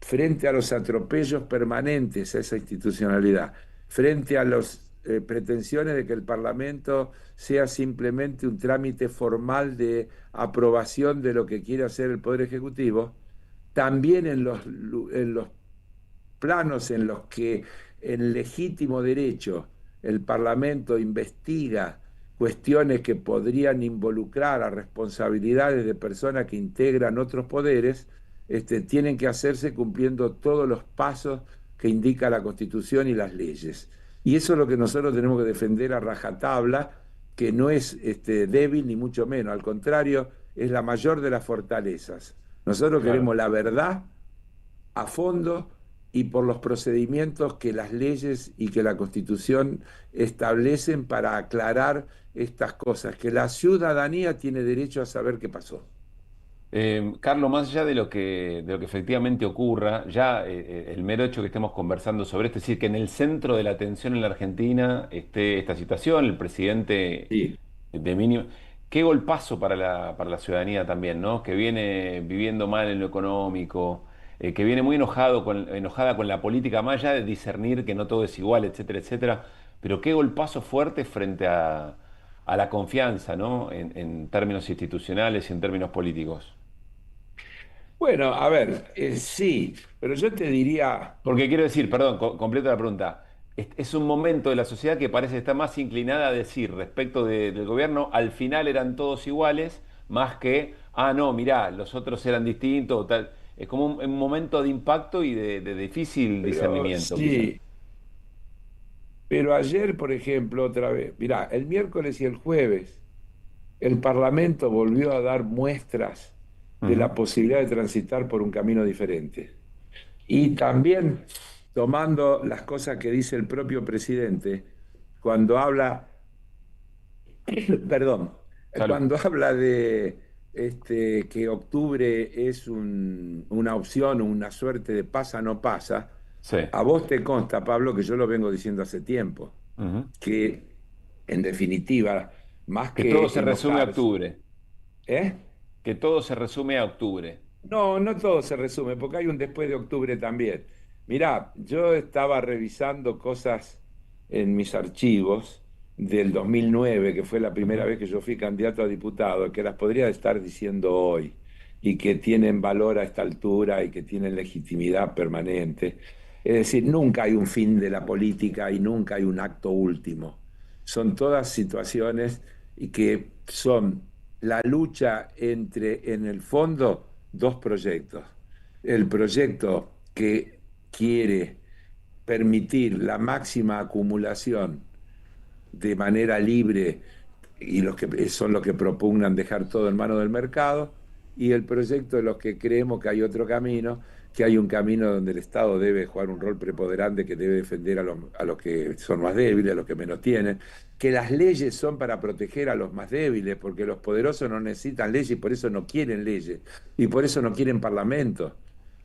frente a los atropellos permanentes a esa institucionalidad, frente a las pretensiones de que el Parlamento sea simplemente un trámite formal de aprobación de lo que quiere hacer el Poder Ejecutivo, también en los planos en los que en legítimo derecho el Parlamento investiga cuestiones que podrían involucrar a responsabilidades de personas que integran otros poderes, tienen que hacerse cumpliendo todos los pasos que indica la Constitución y las leyes. Y eso es lo que nosotros tenemos que defender a rajatabla, que no es débil ni mucho menos, al contrario, es la mayor de las fortalezas. Nosotros Claro. queremos la verdad a fondo y por los procedimientos que las leyes y que la Constitución establecen para aclarar estas cosas, que la ciudadanía tiene derecho a saber qué pasó. Carlos, más allá de lo que efectivamente ocurra, ya el mero hecho que estemos conversando sobre esto, es decir, que en el centro de la atención en la Argentina esté esta situación, el presidente Sí. de mínimo, qué golpazo para la ciudadanía también, ¿no? Que viene viviendo mal en lo económico, que viene muy enojada con la política, más allá de discernir que no todo es igual, etcétera, etcétera, pero qué golpazo fuerte frente a la confianza, ¿no? En términos institucionales y en términos políticos. Bueno, a ver, sí, pero yo te diría, Porque quiero decir, perdón, completo la pregunta. Es un momento de la sociedad que parece estar más inclinada a decir respecto del gobierno, al final eran todos iguales, más que, ah, no, mirá, los otros eran distintos, o tal. Es como un momento de impacto y de difícil pero discernimiento, quizás. sí, pero ayer, por ejemplo, otra vez, mirá, el miércoles y el jueves, el Parlamento volvió a dar muestras de Ujú. la posibilidad de transitar por un camino diferente. Y también tomando las cosas que dice el propio presidente cuando habla, perdón, Salud. cuando habla que octubre es una opción, una suerte de pasa no pasa, Sí. a vos te consta, Pablo, que yo lo vengo diciendo hace tiempo, Ujú. que en definitiva, más Que todo que se resume a enojarse, octubre. ¿eh? Que todo se resume a octubre. No, no todo se resume, porque hay un después de octubre también. Mirá, yo estaba revisando cosas en mis archivos del 2009, que fue la primera Ujú. vez que yo fui candidato a diputado, que las podría estar diciendo hoy, y que tienen valor a esta altura y que tienen legitimidad permanente. Es decir, nunca hay un fin de la política y nunca hay un acto último. Son todas situaciones y que son la lucha entre, en el fondo, dos proyectos. El proyecto que quiere permitir la máxima acumulación de manera libre y los que son los que propugnan dejar todo en manos del mercado, y el proyecto de los que creemos que hay otro camino, que hay un camino donde el Estado debe jugar un rol preponderante, que debe defender a los que son más débiles, a los que menos tienen, que las leyes son para proteger a los más débiles, porque los poderosos no necesitan leyes y por eso no quieren leyes, y por eso no quieren parlamentos,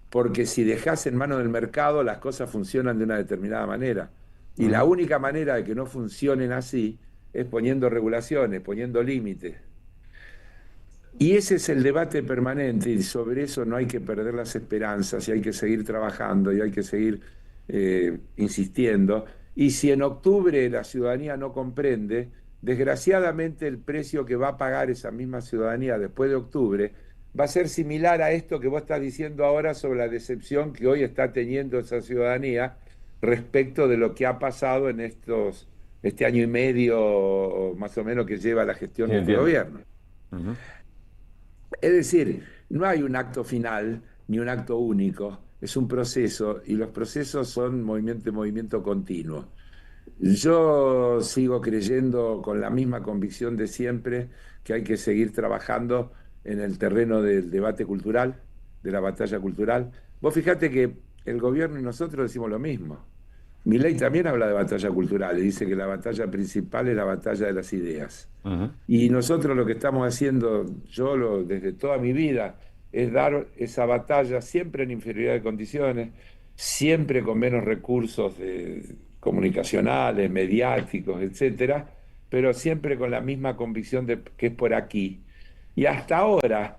porque si dejas en manos del mercado las cosas funcionan de una determinada manera. Y la Ujú. única manera de que no funcionen así es poniendo regulaciones, poniendo límites. Y ese es el debate permanente y sobre eso no hay que perder las esperanzas y hay que seguir trabajando y hay que seguir insistiendo. Y si en octubre la ciudadanía no comprende, desgraciadamente el precio que va a pagar esa misma ciudadanía después de octubre va a ser similar a esto que vos estás diciendo ahora sobre la decepción que hoy está teniendo esa ciudadanía respecto de lo que ha pasado en este año y medio más o menos que lleva la gestión Sí, de este entiendo. gobierno. Ujú. Es decir, no hay un acto final ni un acto único, es un proceso y los procesos son movimiento y movimiento continuo. Yo sigo creyendo con la misma convicción de siempre que hay que seguir trabajando en el terreno del debate cultural, de la batalla cultural. Vos fijate que el gobierno y nosotros decimos lo mismo. Milei también habla de batalla cultural y dice que la batalla principal es la batalla de las ideas. Ujú. Y nosotros lo que estamos haciendo, desde toda mi vida, es dar esa batalla siempre en inferioridad de condiciones, siempre con menos recursos comunicacionales, mediáticos, etcétera, pero siempre con la misma convicción de que es por aquí. Y hasta ahora,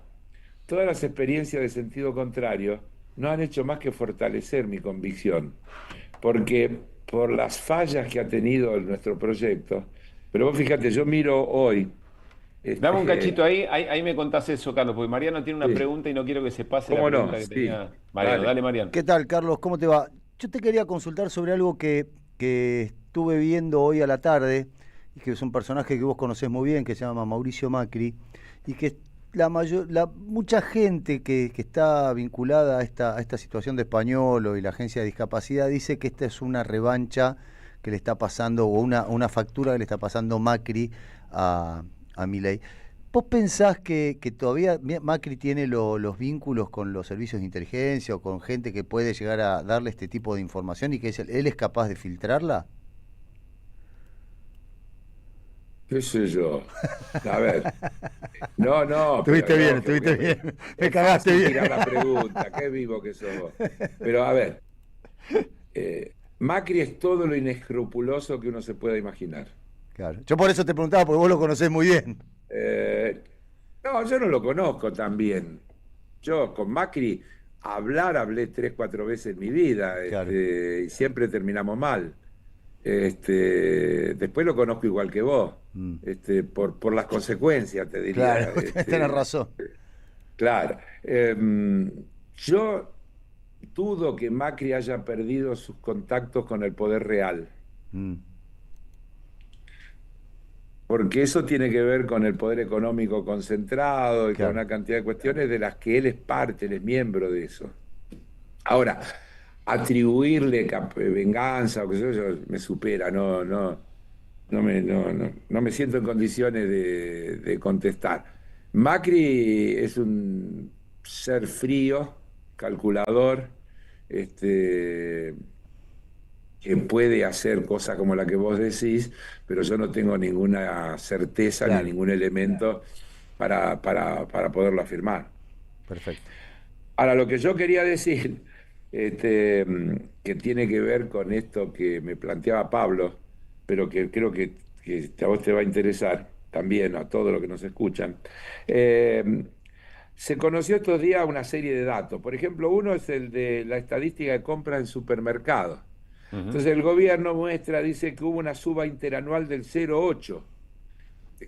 todas las experiencias de sentido contrario no han hecho más que fortalecer mi convicción, porque por las fallas que ha tenido nuestro proyecto, pero vos fíjate, yo miro hoy, Dame un cachito este, ahí me contás eso, Carlos, porque Mariano tiene una sí, pregunta y no quiero que se pase la ¿cómo no? pregunta que Sí, tenía Mariano. dale. Dale, Mariano. ¿Qué tal, Carlos? ¿Cómo te va? Yo te quería consultar sobre algo que estuve viendo hoy a la tarde, y que es un personaje que vos conocés muy bien, que se llama Mauricio Macri, y que mucha gente que está vinculada a esta situación de Españolo y la Agencia de Discapacidad dice que esta es una revancha que le está pasando, o una factura que le está pasando Macri a Milei. ¿Vos pensás que todavía Macri tiene los vínculos con los servicios de inteligencia o con gente que puede llegar a darle este tipo de información y que él es capaz de filtrarla? ¿Qué sé yo? A ver, no, no, pero Estuviste bien, no, estuviste bien. Me es cagaste fácil bien. tirar la pregunta, qué vivo que sos vos. Pero a ver, Macri es todo lo inescrupuloso que uno se pueda imaginar. Claro. Yo por eso te preguntaba, porque vos lo conocés muy bien. Eh, no, yo no lo conozco tan bien. Yo con Macri hablé tres, cuatro veces en mi vida, Claro. y siempre terminamos mal. Después lo conozco igual que vos, Mm. por las consecuencias, te Claro, diría. tenés razón. Claro. Yo dudo que Macri haya perdido sus contactos con el poder real, Mm. porque eso tiene que ver con el poder económico concentrado y con Claro. una cantidad de cuestiones de las que él es parte, él es miembro de eso. Ahora, atribuirle venganza o qué sé yo, me supera, no me siento en condiciones de contestar. Macri es un ser frío, calculador, este, que puede hacer cosas como la que vos decís, pero yo no tengo ninguna certeza ni Claro. ningún elemento para poderlo afirmar. Perfecto. Ahora, lo que yo quería decir, que tiene que ver con esto que me planteaba Pablo, pero que creo que a vos te va a interesar también, a todos los que nos escuchan. Eh, Se conoció estos días una serie de datos. Por ejemplo, uno es el de la estadística de compras en supermercados. Ujú. Entonces el gobierno dice que hubo una suba interanual del 0,8,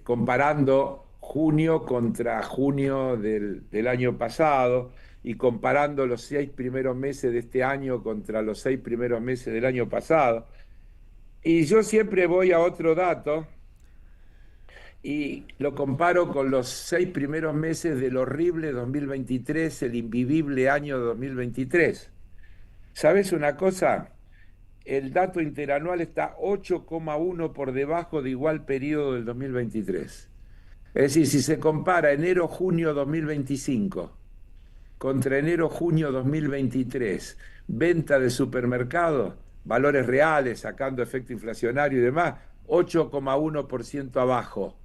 comparando junio contra junio del año pasado y comparando los 6 primeros meses de este año contra los 6 primeros meses del año pasado. Y yo siempre voy a otro dato y lo comparo con los 6 primeros meses del horrible 2023, el invivible año 2023. ¿Sabes una cosa? El dato interanual está 8,1 por debajo de igual periodo del 2023. Es decir, si se compara enero-junio 2025 contra enero-junio 2023, venta de supermercados, valores reales, sacando efecto inflacionario y demás, 8,1% abajo.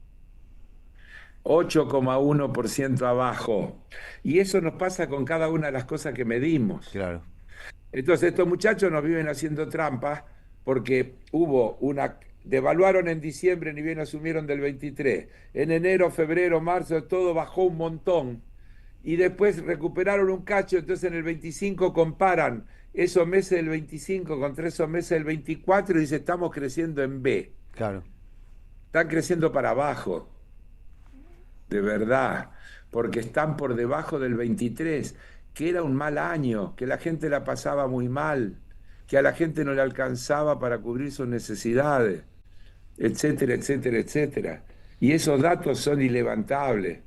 8,1% abajo. Y eso nos pasa con cada una de las cosas que medimos. Claro. Entonces, estos muchachos nos viven haciendo trampas porque hubo devaluaron en diciembre, ni bien asumieron del 23. En enero, febrero, marzo, todo bajó un montón. Y después recuperaron un cacho, entonces en el 25 comparan esos meses del 25 contra esos meses del 24 y dicen, estamos creciendo en B. Claro. Están creciendo para abajo, de verdad, porque están por debajo del 23, que era un mal año, que la gente la pasaba muy mal, que a la gente no le alcanzaba para cubrir sus necesidades, etcétera, etcétera, etcétera. Y esos datos son ilevantables.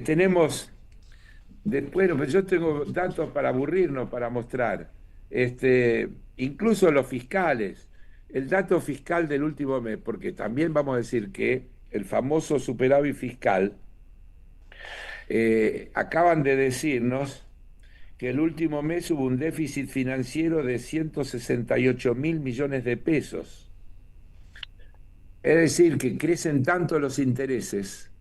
Tenemos, bueno, pues yo tengo datos para aburrirnos, para mostrar. Incluso los fiscales, el dato fiscal del último mes, porque también vamos a decir que el famoso superávit fiscal, acaban de decirnos que el último mes hubo un déficit financiero de 168.000 millones de pesos. Es decir, que crecen tanto los intereses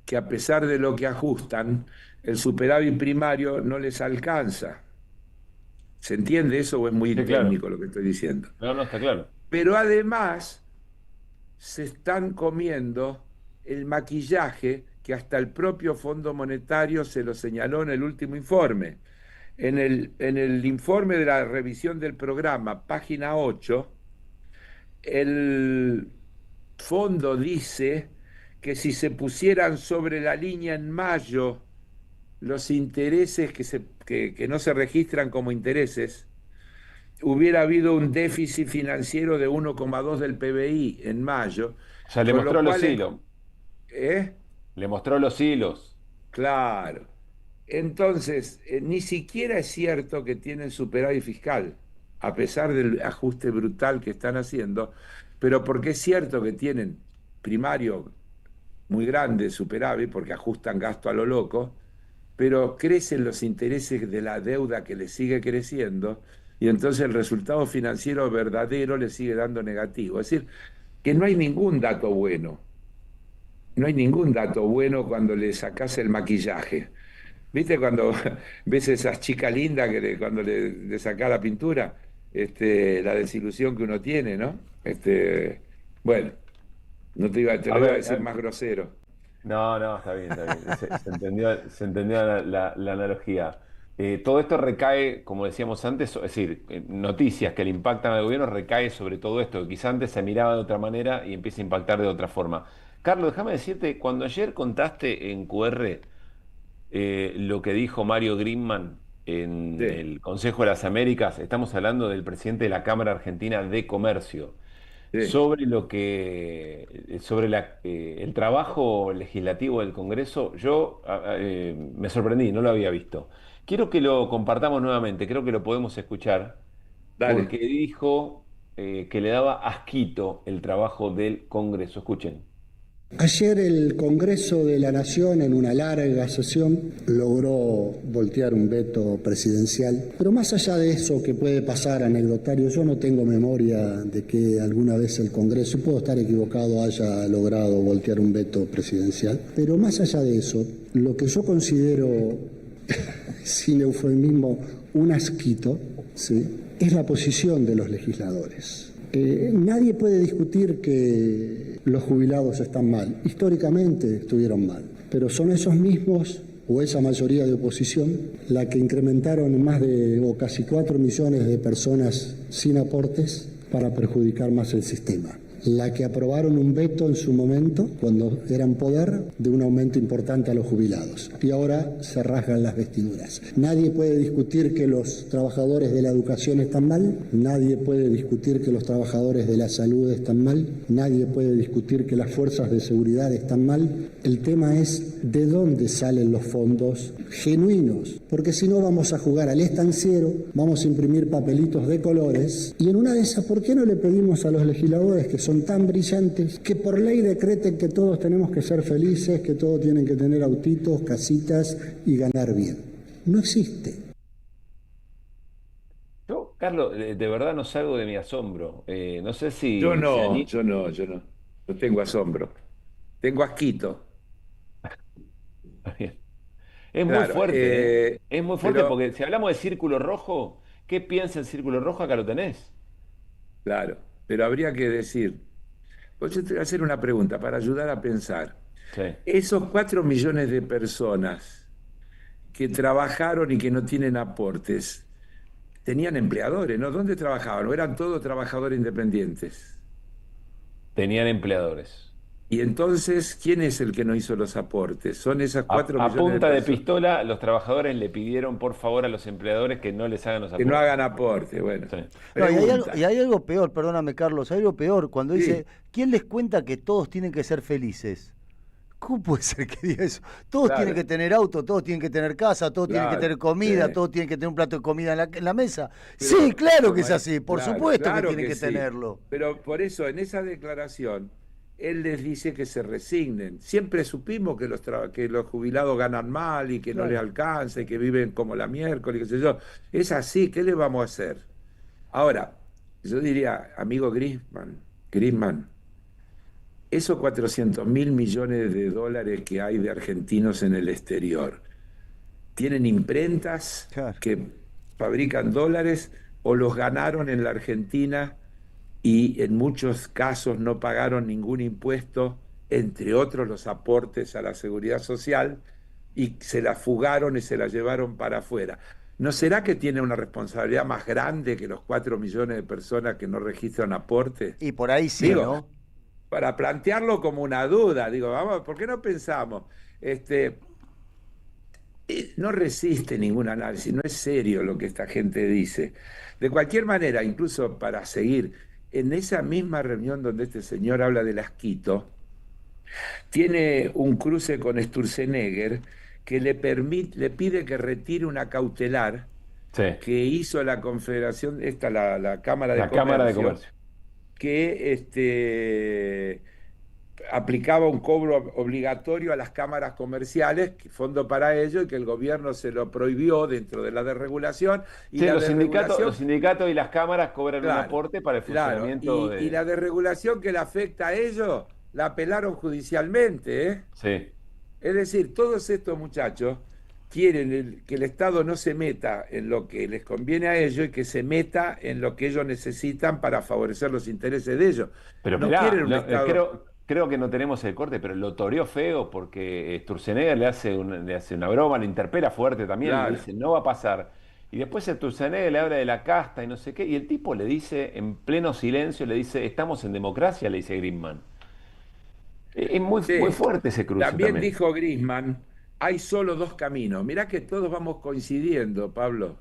que a pesar de lo que ajustan, el superávit primario no les alcanza. ¿Se entiende eso o es muy Sí, claro. técnico lo que estoy diciendo? No, no, está claro. Pero además se están comiendo el maquillaje que hasta el propio Fondo Monetario se lo señaló en el último informe. En el informe de la revisión del programa, página 8, el fondo dice que si se pusieran sobre la línea en mayo los intereses que no se registran como intereses, hubiera habido un déficit financiero de 1,2 del PBI en mayo, O sea, le con lo mostró los cual, hilos. ¿eh? Le mostró los hilos. Claro. Entonces, ni siquiera es cierto que tienen superávit fiscal, a pesar del ajuste brutal que están haciendo, pero porque es cierto que tienen primario muy grande, superávit, porque ajustan gasto a lo loco, pero crecen los intereses de la deuda que le sigue creciendo y entonces el resultado financiero verdadero le sigue dando negativo. Es decir, que no hay ningún dato bueno. No hay ningún dato bueno cuando le sacás el maquillaje. ¿Viste cuando ves esas chicas lindas cuando le sacás la pintura? La desilusión que uno tiene, ¿no? Bueno, no te A lo iba a ver, decir más grosero. no, no, está bien, está bien. Se entendió la analogía. Todo esto recae, como decíamos antes, es decir, noticias que le impactan al gobierno recae sobre todo esto, que quizá antes se miraba de otra manera y empieza a impactar de otra forma. Carlos, déjame decirte, cuando ayer contaste en QR lo que dijo Mario Grimman en Sí, el Consejo de las Américas, estamos hablando del presidente de la Cámara Argentina de Comercio, sí. sobre el trabajo legislativo del Congreso, yo me sorprendí, no lo había visto. Quiero que lo compartamos nuevamente, creo que lo podemos escuchar, porque Dale. dijo que le daba asquito el trabajo del Congreso. Escuchen. Ayer el Congreso de la Nación, en una larga sesión, logró voltear un veto presidencial. Pero más allá de eso que puede pasar anecdotario, yo no tengo memoria de que alguna vez el Congreso, puedo estar equivocado, haya logrado voltear un veto presidencial. Pero más allá de eso, lo que yo considero, sin eufemismo, un asquito, ¿sí?, es la posición de los legisladores. Nadie puede discutir que los jubilados están mal. Históricamente estuvieron mal, pero son esos mismos o esa mayoría de oposición la que incrementaron más de o casi 4 millones de personas sin aportes para perjudicar más el sistema. La que aprobaron un veto en su momento, cuando eran poder, de un aumento importante a los jubilados. Y ahora se rasgan las vestiduras. Nadie puede discutir que los trabajadores de la educación están mal. Nadie puede discutir que los trabajadores de la salud están mal. Nadie puede discutir que las fuerzas de seguridad están mal. El tema es de dónde salen los fondos genuinos. Porque si no vamos a jugar al estanciero, vamos a imprimir papelitos de colores. Y en una de esas, ¿por qué no le pedimos a los legisladores que son tan brillantes que por ley decreten que todos tenemos que ser felices, que todos tienen que tener autitos, casitas y ganar bien? No existe. Yo, Carlos, de verdad no salgo de mi asombro. No sé si... Yo si no, Ani- yo no, yo no. No tengo asombro. Tengo asquito. Es muy Claro, fuerte, ¿eh? Es muy fuerte pero, porque si hablamos de círculo rojo, ¿qué piensa el círculo rojo? Acá lo tenés. claro, pero habría que decir, pues yo te voy a hacer una pregunta para ayudar a pensar. Sí. Esos 4 millones de personas que trabajaron y que no tienen aportes, tenían empleadores, ¿no? ¿Dónde trabajaban? ¿O eran todos trabajadores independientes? Tenían empleadores. Y entonces, ¿quién es el que no hizo los aportes? Son esas A, 4 a millones de punta de personas pistola, los trabajadores le pidieron por favor a los empleadores que no les hagan los que no aportes. hagan aporte. Bueno, Sí. No, pregunta. y hay algo peor, perdóname Carlos, hay algo peor cuando Sí, dice, ¿quién les cuenta que todos tienen que ser felices? ¿Cómo puede ser que diga eso? Todos tienen claro, que tener auto, todos tienen que tener casa, todos tienen que claro, tener comida, sí. todos tienen que tener un plato de comida en la mesa. Pero, Sí, claro que como es así, por claro, supuesto que claro tienen que que sí. tenerlo. Pero por eso, en esa declaración, él les dice que se resignen. Siempre supimos que que los jubilados ganan mal y que no les Claro. alcanza y que viven como la miércoles, qué sé yo. Es así, ¿qué le vamos a hacer? Ahora, yo diría, amigo Griezmann, esos 400.000 millones de dólares que hay de argentinos en el exterior, ¿tienen imprentas Claro. que fabrican dólares o los ganaron en la Argentina y en muchos casos no pagaron ningún impuesto, entre otros los aportes a la seguridad social, y se la fugaron y se la llevaron para afuera? ¿No será que tiene una responsabilidad más grande que los 4 millones de personas que no registran aporte? Y por ahí sí, Digo, ¿no? para plantearlo como una duda, digo, vamos, ¿por qué no pensamos? Este, no resiste ningún análisis, no es serio lo que esta gente dice. De cualquier manera, incluso para seguir, en esa misma reunión donde este señor habla del asquito, tiene un cruce con Sturzenegger que le pide que retire una cautelar Sí. que hizo la Confederación, la Cámara de La Cámara de Comercio, Comercio. que aplicaba un cobro obligatorio a las cámaras comerciales, fondo para ello, y que el gobierno se lo prohibió dentro de la desregulación. Y Sí, la los desregulación, sindicatos y las cámaras cobran un claro, aporte para el claro, funcionamiento y la de... desregulación que le afecta a ellos, la apelaron judicialmente, ¿eh? Sí. Es decir, todos estos muchachos quieren que el Estado no se meta en lo que les conviene a ellos y que se meta en lo que ellos necesitan para favorecer los intereses de ellos. Pero No mirá, quieren un Estado... creo que no tenemos el corte, pero lo toreó feo porque Sturzenegger le hace una broma, le interpela fuerte también, le Claro. dice, no va a pasar. Y después Sturzenegger le habla de la casta y no sé qué, y el tipo le dice, en pleno silencio, le dice, estamos en democracia, le dice Griezmann. Es muy, muy Sí, fuerte ese cruce también también. dijo Griezmann, hay solo 2 caminos. Mirá que todos vamos coincidiendo, Pablo.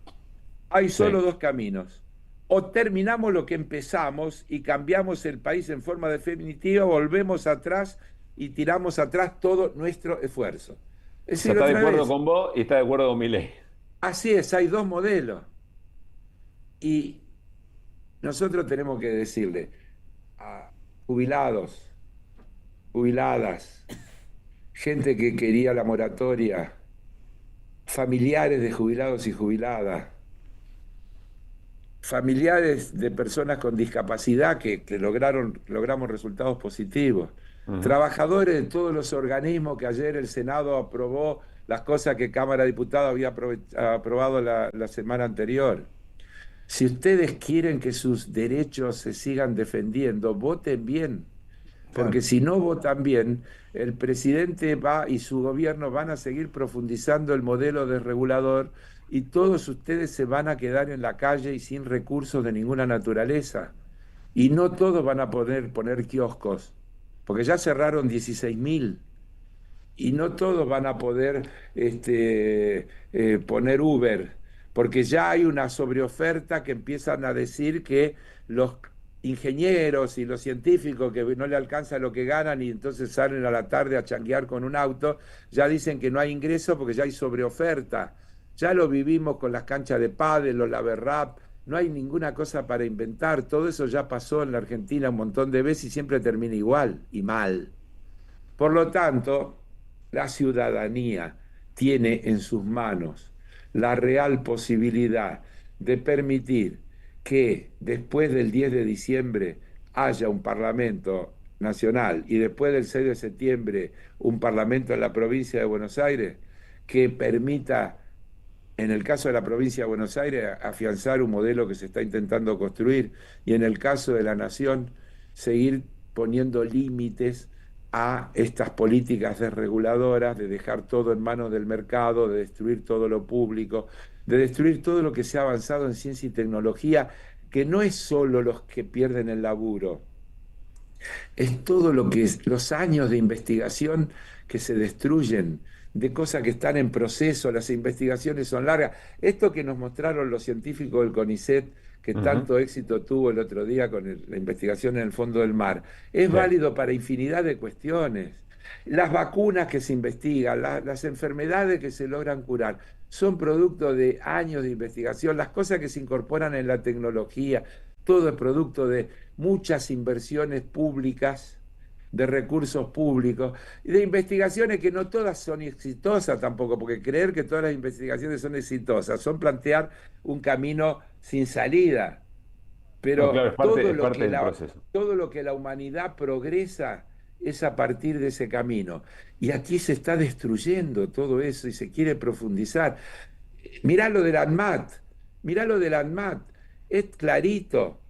Hay Sí. solo 2 caminos. O terminamos lo que empezamos y cambiamos el país en forma definitiva, volvemos atrás y tiramos atrás todo nuestro esfuerzo. O Es sea, decir, está de otra acuerdo vez, con vos y está de acuerdo con Milei. así es, hay 2 modelos. Y nosotros tenemos que decirle a jubilados, jubiladas, gente que quería la moratoria, familiares de jubilados y jubiladas, familiares de personas con discapacidad que logramos resultados positivos, trabajadores de todos los organismos que ayer el Senado aprobó las cosas que Cámara de Diputados había aprobado la semana anterior. Si ustedes quieren que sus derechos se sigan defendiendo, voten bien. Porque si no votan bien, el presidente y su gobierno van a seguir profundizando el modelo desregulador y todos ustedes se van a quedar en la calle y sin recursos de ninguna naturaleza. Y no todos van a poder poner kioscos, porque ya cerraron 16.000. Y no todos van a poder poner Uber, porque ya hay una sobreoferta que empiezan a decir que los ingenieros y los científicos que no le alcanza lo que ganan y entonces salen a la tarde a changuear con un auto, ya dicen que no hay ingreso porque ya hay sobreoferta. Ya lo vivimos con las canchas de pádel, los laberrap, no hay ninguna cosa para inventar, todo eso ya pasó en la Argentina un montón de veces y siempre termina igual y mal. Por lo tanto, la ciudadanía tiene en sus manos la real posibilidad de permitir que después del 10 de diciembre haya un Parlamento Nacional y después del 6 de septiembre un Parlamento en la provincia de Buenos Aires que permita, en el caso de la provincia de Buenos Aires, afianzar un modelo que se está intentando construir y en el caso de la Nación, seguir poniendo límites a estas políticas desreguladoras, de dejar todo en manos del mercado, de destruir todo lo público, de destruir todo lo que se ha avanzado en ciencia y tecnología, que no es solo los que pierden el laburo, es todo lo que es los años de investigación que se destruyen, de cosas que están en proceso, las investigaciones son largas. Esto que nos mostraron los científicos del CONICET, que tanto éxito tuvo el otro día con la investigación en el fondo del mar, es válido para infinidad de cuestiones. Las vacunas que se investigan, las enfermedades que se logran curar, son producto de años de investigación. Las cosas que se incorporan en la tecnología, todo es producto de muchas inversiones públicas, de recursos públicos, y de investigaciones que no todas son exitosas tampoco, porque creer que todas las investigaciones son exitosas son plantear un camino sin salida. Pero no, claro, todo lo que la humanidad progresa es a partir de ese camino. Y aquí se está destruyendo todo eso y se quiere profundizar. Mirá lo del ANMAT, es clarito.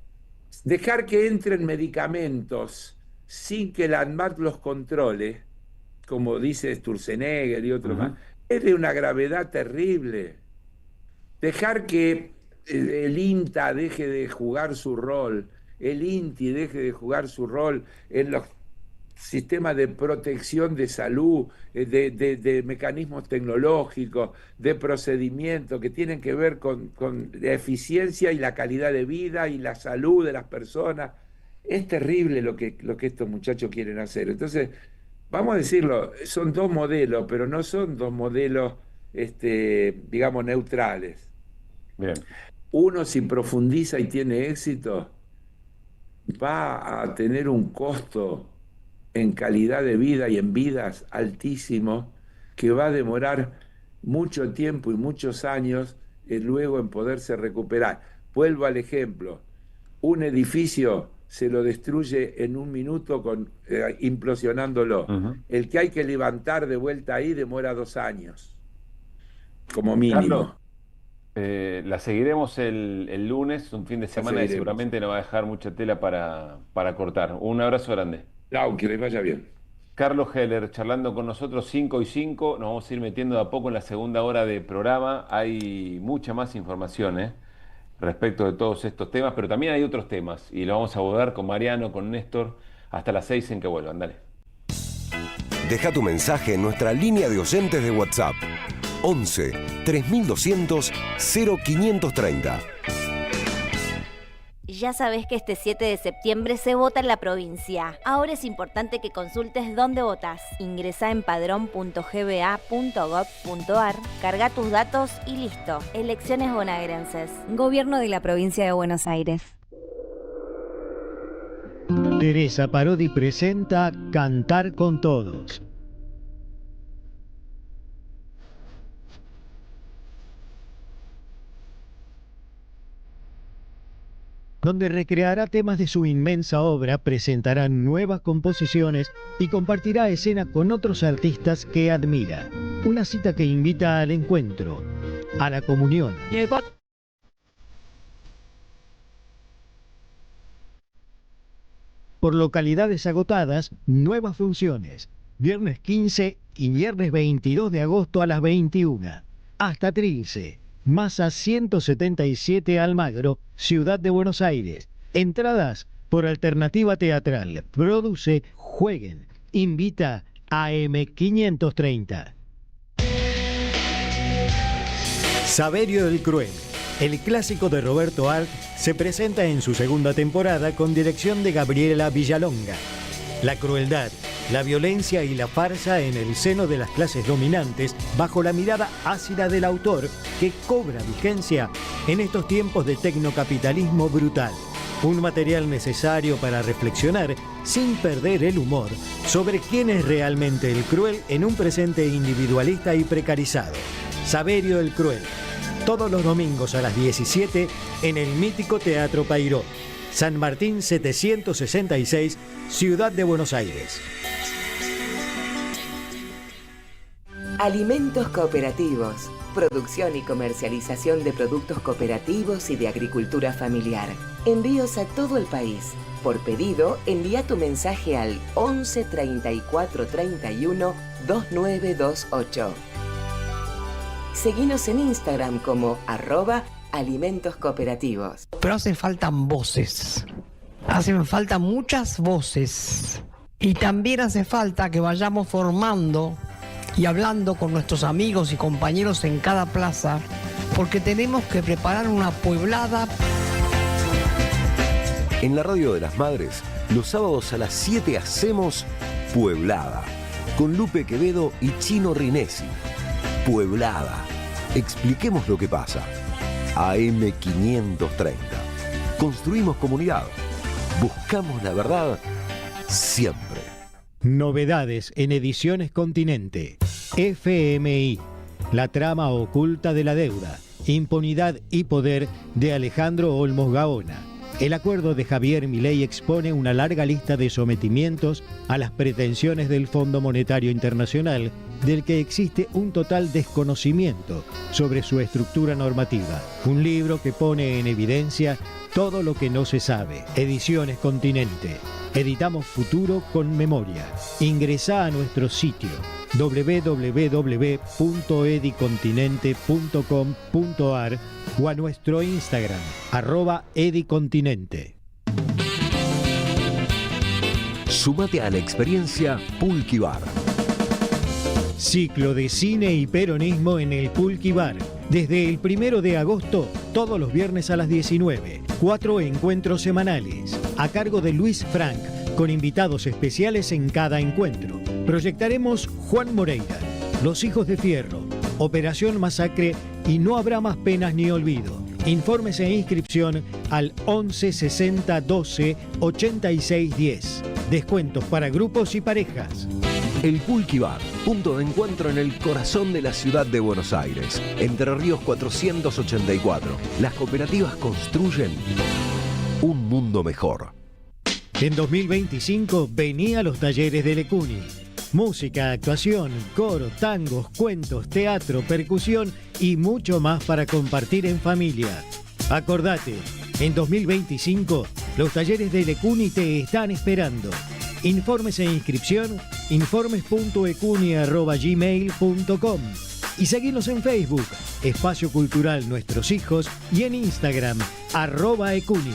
Dejar que entren medicamentos sin que la ANMAT los controle, como dice Sturzenegger y otros más, es de una gravedad terrible. Dejar que el INTA deje de jugar su rol, el INTI deje de jugar su rol en los sistemas de protección de salud, de mecanismos tecnológicos, de procedimientos que tienen que ver con la eficiencia y la calidad de vida y la salud de las personas. Es terrible lo que estos muchachos quieren hacer. Entonces, vamos a decirlo, son dos modelos, pero no son dos modelos, digamos, neutrales. Bien. Uno, si profundiza y tiene éxito, va a tener un costo en calidad de vida y en vidas altísimo, que va a demorar mucho tiempo y muchos años luego en poderse recuperar. Vuelvo al ejemplo, un edificio se lo destruye en un minuto implosionándolo. El que hay que levantar de vuelta ahí demora 2 años, como mínimo. Carlos, la seguiremos el lunes, un fin de semana y seguramente nos va a dejar mucha tela para cortar. Un abrazo grande. Chao, que les vaya bien. Carlos Heller charlando con nosotros 5 y 5. Nos vamos a ir metiendo de a poco en la segunda hora de programa. Hay mucha más información respecto de todos estos temas, pero también hay otros temas y lo vamos a abordar con Mariano, con Néstor, hasta las 6 en que vuelvan. Dale. Deja tu mensaje en nuestra línea de oyentes de WhatsApp. 11 3200 0530. Ya sabés que este 7 de septiembre se vota en la provincia. Ahora es importante que consultes dónde votás. Ingresá en padrón.gba.gov.ar, carga tus datos y listo. Elecciones bonaerenses. Gobierno de la provincia de Buenos Aires. Teresa Parodi presenta Cantar con Todos. Donde recreará temas de su inmensa obra, presentará nuevas composiciones y compartirá escena con otros artistas que admira. Una cita que invita al encuentro, a la comunión. Por localidades agotadas, nuevas funciones. Viernes 15 y viernes 22 de agosto a las 21. Hasta Trilce. Masa 177 Almagro, Ciudad de Buenos Aires. Entradas por Alternativa Teatral. Produce Jueguen. Invita a M530. Saverio el Cruel. El clásico de Roberto Arlt se presenta en su segunda temporada con dirección de Gabriela Villalonga. La crueldad, la violencia y la farsa en el seno de las clases dominantes bajo la mirada ácida del autor que cobra vigencia en estos tiempos de tecnocapitalismo brutal. Un material necesario para reflexionar sin perder el humor sobre quién es realmente el cruel en un presente individualista y precarizado. Saverio el Cruel. Todos los domingos a las 17 en el mítico Teatro Payró. San Martín 766, Ciudad de Buenos Aires. Alimentos cooperativos. Producción y comercialización de productos cooperativos y de agricultura familiar. Envíos a todo el país. Por pedido, envía tu mensaje al 11 34 31 2928. Seguinos en Instagram como @alimentos cooperativos. Pero hacen falta voces. Hacen falta muchas voces. Y también hace falta que vayamos formando y hablando con nuestros amigos y compañeros en cada plaza, porque tenemos que preparar una pueblada. En la Radio de las Madres, los sábados a las 7 hacemos Pueblada, con Lupe Quevedo y Chino Rinesi. Pueblada. Expliquemos lo que pasa. AM530. Construimos comunidad. Buscamos la verdad siempre. Novedades en Ediciones Continente. FMI. La trama oculta de la deuda. Impunidad y poder de Alejandro Olmos Gaona. El acuerdo de Javier Milei expone una larga lista de sometimientos a las pretensiones del Fondo Monetario Internacional, del que existe un total desconocimiento sobre su estructura normativa. Un libro que pone en evidencia todo lo que no se sabe. Ediciones Continente. Editamos futuro con memoria. Ingresá a nuestro sitio www.edicontinente.com.ar o a nuestro Instagram @edicontinente. Súmate a la experiencia Pulqui Bar. Ciclo de cine y peronismo en el Pulqui Bar. Desde el 1 de agosto, todos los viernes a las 19. 4 encuentros semanales, a cargo de Luis Frank, con invitados especiales en cada encuentro. Proyectaremos Juan Moreira, Los Hijos de Fierro, Operación Masacre y No Habrá Más Penas ni Olvido. Informes e inscripción al 11 60 12 86 10. Descuentos para grupos y parejas. El Pulqui Bar, punto de encuentro en el corazón de la ciudad de Buenos Aires. Entre Ríos 484. Las cooperativas construyen un mundo mejor. En 2025 venía a los talleres de Lecuni. Música, actuación, coro, tangos, cuentos, teatro, percusión y mucho más para compartir en familia. Acordate, en 2025 los talleres de Lecuni te están esperando. Informes e inscripción, informes.ecuni@gmail.com y seguinos en Facebook, Espacio Cultural Nuestros Hijos, y en Instagram, @ecuni.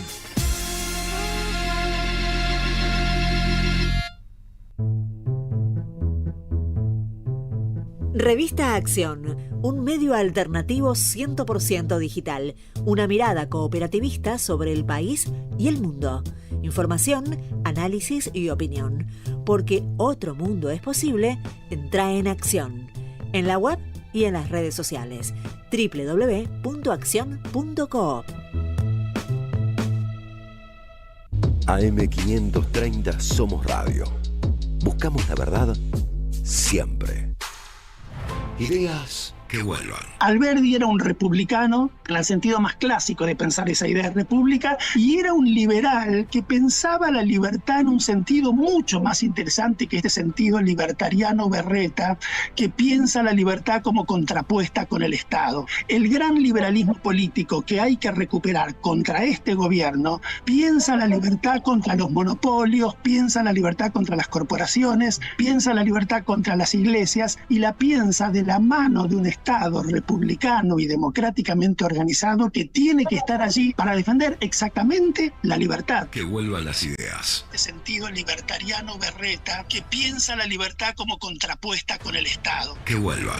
Revista Acción, un medio alternativo 100% digital, una mirada cooperativista sobre el país y el mundo. Información, análisis y opinión. Porque otro mundo es posible, entra en Acción. En la web y en las redes sociales. www.accion.coop. AM530 Somos Radio. Buscamos la verdad siempre. Ideas que vuelvan. Alberdi era un republicano, en el sentido más clásico de pensar esa idea de república, y era un liberal que pensaba la libertad en un sentido mucho más interesante que este sentido libertariano berreta, que piensa la libertad como contrapuesta con el Estado. El gran liberalismo político que hay que recuperar contra este gobierno piensa la libertad contra los monopolios, piensa la libertad contra las corporaciones, piensa la libertad contra las iglesias, y la piensa de la mano de un Estado republicano y democráticamente organizado que tiene que estar allí para defender exactamente la libertad. Que vuelvan las ideas. De sentido libertariano berreta que piensa la libertad como contrapuesta con el Estado. Que vuelvan.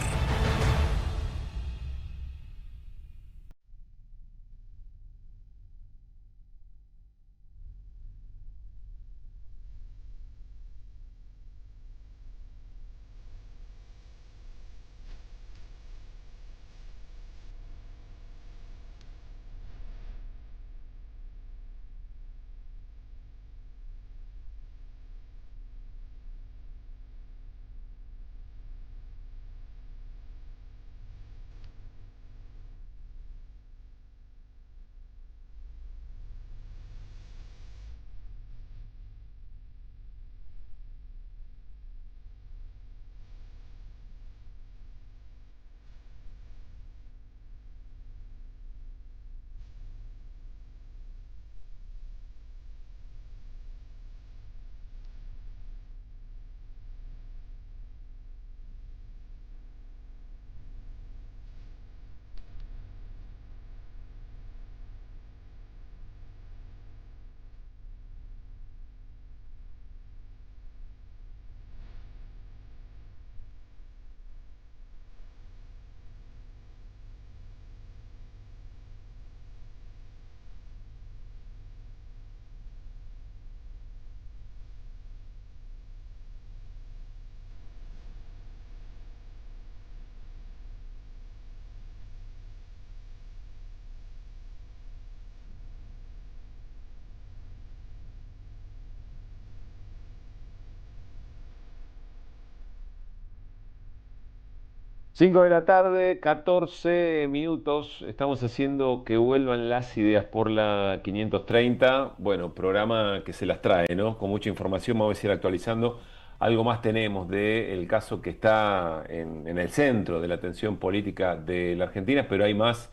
Cinco de la tarde, 14 minutos. Estamos haciendo que vuelvan las ideas por la 530. Bueno, programa que se las trae, ¿no? Con mucha información, vamos a ir actualizando. Algo más tenemos del caso que está en el centro de la atención política de la Argentina, pero hay más.